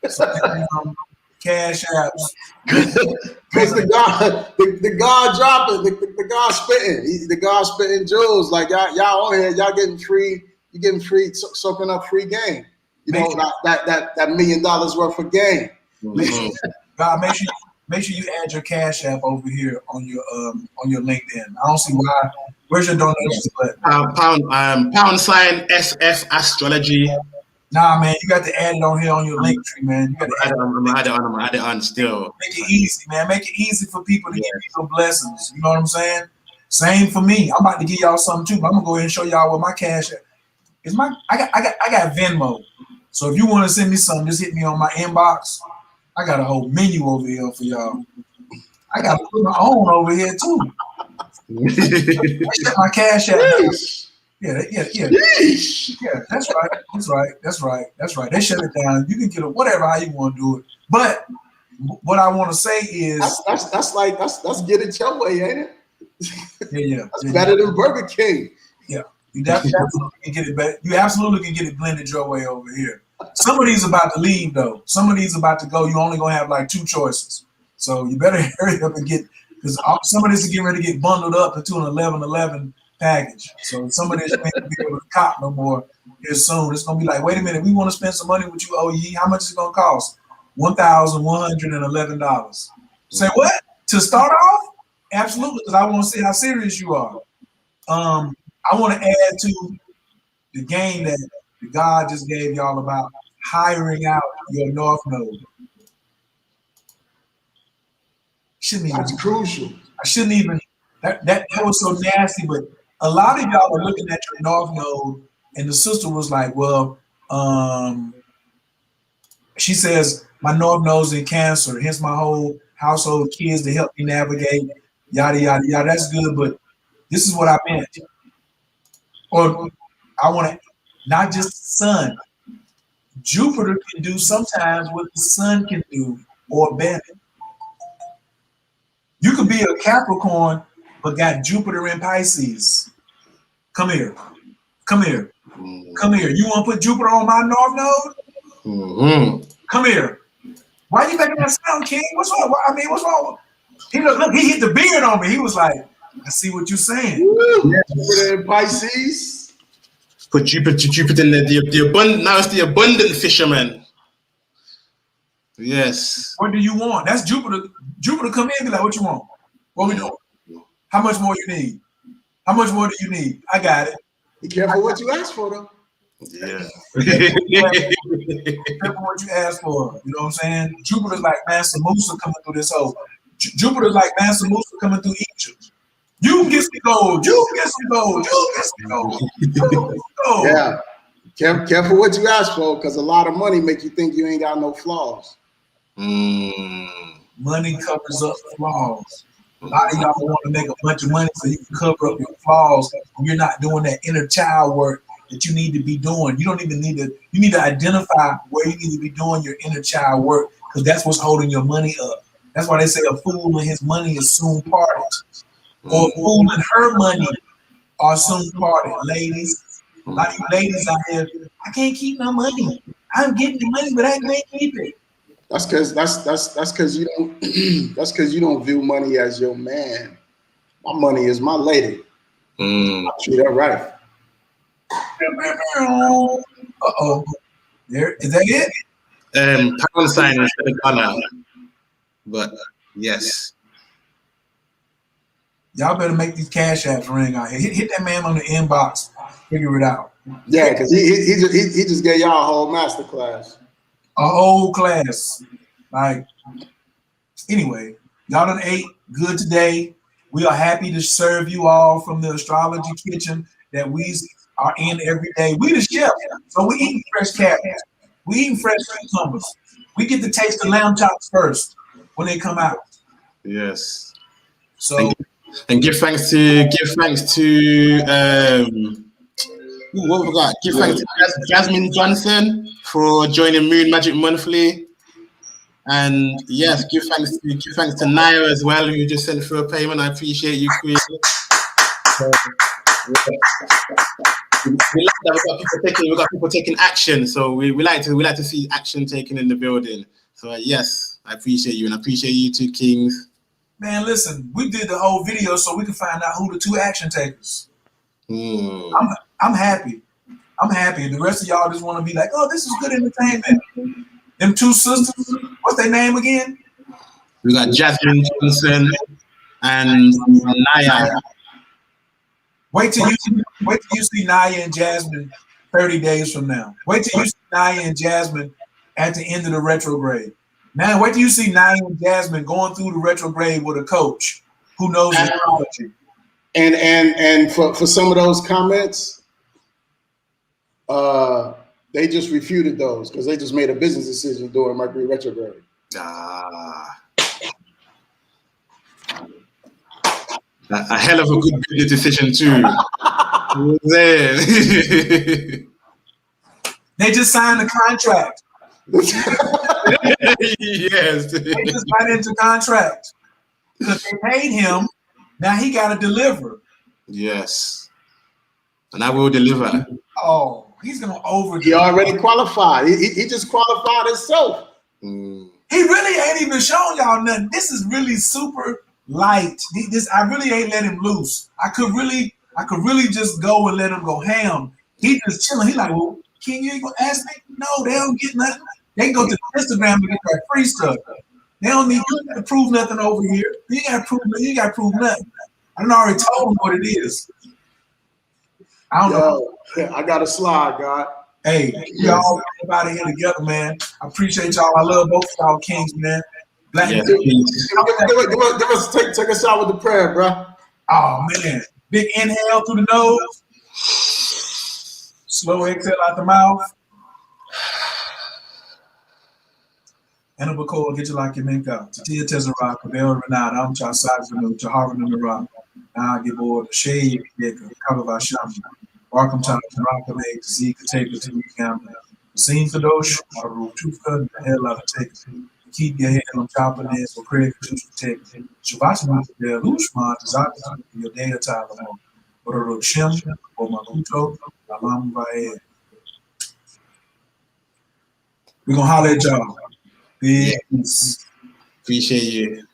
[SPEAKER 1] some cash apps.
[SPEAKER 2] Because the God dropping, the God spitting, the God spitting jewels. Like y'all on here, y'all getting free, you getting free, soaking up free game. You know, that $1 million worth of game.
[SPEAKER 1] God, make sure you add your cash app over here on your LinkedIn. I don't see why. Where's your donations button?
[SPEAKER 3] Pound sign SF astrology.
[SPEAKER 1] Nah, man, you got to add it on here on your link tree, man. You got to
[SPEAKER 3] add it on still.
[SPEAKER 1] Make it easy, man. Make it easy for people to give you some blessings. You know what I'm saying? Same for me. I'm about to give y'all something too, but I'm gonna go ahead and show y'all what my cash is. I got Venmo. So if you want to send me something, just hit me on my inbox. I got a whole menu over here for y'all. I got to put my own over here too. That's my cash app. Yeah. That's right. They shut it down. You can get it whatever how you want to do it. But what I want to say is
[SPEAKER 2] that's get it your way, ain't it?
[SPEAKER 1] Yeah.
[SPEAKER 2] That's better than Burger King.
[SPEAKER 1] Yeah, you definitely can get it better. You absolutely can get it blended your way over here. Some of these about to leave though. Some of these about to go. You only gonna have like 2 choices. So you better hurry up and get, because some of this is getting ready to get bundled up into an 11/11 package. So some of this you ain't gonna be able to cop no more here soon. It's gonna be like, wait a minute, we want to spend some money with you, OE. How much is it gonna cost? $1,111. Say what? To start off? Absolutely, because I want to see how serious you are. I want to add to the game that God just gave y'all about hiring out your North Node.
[SPEAKER 2] That's crucial.
[SPEAKER 1] I shouldn't even. That was so nasty. But a lot of y'all are looking at your North Node, and the sister was like, "Well, she says my North Node's in Cancer, hence my whole household kids to help me navigate, yada yada yada." That's good, but this is what I meant. Or I want to not just sun. Jupiter can do sometimes what the sun can do, or better. You could be a Capricorn, but got Jupiter in Pisces. Come here. You want to put Jupiter on my North Node?
[SPEAKER 3] Mm-hmm.
[SPEAKER 1] Come here. Why are you making that sound, King? What's wrong? What's wrong? Look, he hit the beard on me. He was like, I see what you're saying.
[SPEAKER 2] Jupiter in Pisces.
[SPEAKER 3] Put Jupiter in the abundant. Now it's the abundant fisherman. Yes.
[SPEAKER 1] What do you want? That's Jupiter. Jupiter come in and be like, what you want? What we doing? How much more you need? How much more do you need? I got it.
[SPEAKER 2] Be careful what you ask for, though.
[SPEAKER 3] Yeah.
[SPEAKER 1] Be careful what you ask for. You know what I'm saying? Jupiter's like Mansa Musa coming through this hole. Jupiter's like Mansa Musa coming through Egypt. You get some gold. You get some gold.
[SPEAKER 2] Yeah. Careful what you ask for, because a lot of money make you think you ain't got no flaws.
[SPEAKER 1] Money covers up flaws. A lot of y'all want to make a bunch of money so you can cover up your flaws, and you're not doing that inner child work that you need to be doing. You don't even need to. You need to identify where you need to be doing your inner child work, because that's what's holding your money up. That's why they say a fool and his money is soon parted, or a fool and her money are soon parted. Ladies, a lot of you ladies out here, I can't keep my money. I'm getting the money, but I can't keep it.
[SPEAKER 2] That's because you don't you don't view money as your man. My money is my lady. I treat her right.
[SPEAKER 1] There is that it?
[SPEAKER 3] Pound sign instead of dollar. But yes.
[SPEAKER 1] Y'all better make these cash apps ring out here. Hit that man on the inbox. Figure it out.
[SPEAKER 2] Yeah, because he just gave y'all a whole master class.
[SPEAKER 1] A whole class. Like, anyway, y'all done ate good today. We are happy to serve you all from the astrology kitchen that we are in every day. We the chef, so we eating fresh carrots. We eating fresh cucumbers. We get to taste the lamb chops first when they come out.
[SPEAKER 3] Yes.
[SPEAKER 1] So
[SPEAKER 3] and give thanks to what we got? Give thanks to Jasmine Johnson for joining Moon Magic Monthly. And yes, give thanks to Naya as well, who just sent through a payment. I appreciate you, Queen. We like that we got people taking action. So we like to see action taken in the building. So yes, I appreciate you, and I appreciate you too, Kings.
[SPEAKER 1] Man, listen, we did the whole video so we can find out who the two action takers. I'm happy. I'm happy. The rest of y'all just want to be like, oh, this is good entertainment. Them two sisters, what's their name again?
[SPEAKER 3] We got Jasmine Johnson and Naya.
[SPEAKER 1] Wait till you see Naya and Jasmine 30 days from now. Wait till you see Naya and Jasmine at the end of the retrograde. Now, wait till you see Naya and Jasmine going through the retrograde with a coach who knows astrology.
[SPEAKER 2] And for some of those comments, they just refuted those because they just made a business decision during Mercury Retrograde.
[SPEAKER 3] A hell of a good business decision too.
[SPEAKER 1] They just signed a contract.
[SPEAKER 3] Yes.
[SPEAKER 1] They just signed into contract. Because they paid him, now he got to deliver.
[SPEAKER 3] Yes. And I will deliver.
[SPEAKER 1] Oh, he's going to overdeliver.
[SPEAKER 2] He already qualified. He just qualified himself.
[SPEAKER 1] He really ain't even showing y'all nothing. This is really super light. I really ain't let him loose. I could really just go and let him go ham. He just chilling. He like, well, King, you ain't gonna ask me? No, they don't get nothing. They can go to Instagram and get that free stuff. They don't need you to prove nothing over here. You ain't got to prove nothing. I done already told him what it is. I don't know.
[SPEAKER 2] I got a slide, God.
[SPEAKER 1] Hey, y'all everybody here together, man. I appreciate y'all. I love both of y'all Kings, man. Black
[SPEAKER 2] Give us take us out with the prayer, bro.
[SPEAKER 1] Oh man. Big inhale through the nose. Slow exhale out the mouth. Enabacol, get you like you make out. Tatia Tezera, Kabel Renata, I'm Chasaz, Jaharan in the Rock. Now I get bored. Shade, cover by Shami. Welcome to Rockaway, Zeke, take it to the camera. Scene for those, I rule two cut the hell out of take it. Keep your head on top of this, or pray for you to take it. Shabbat, the Lushman, Zaka, your day of time. Or a Shim, or Makuto, Alam Bae. We're going to holler at y'all. Peace.
[SPEAKER 3] Appreciate you.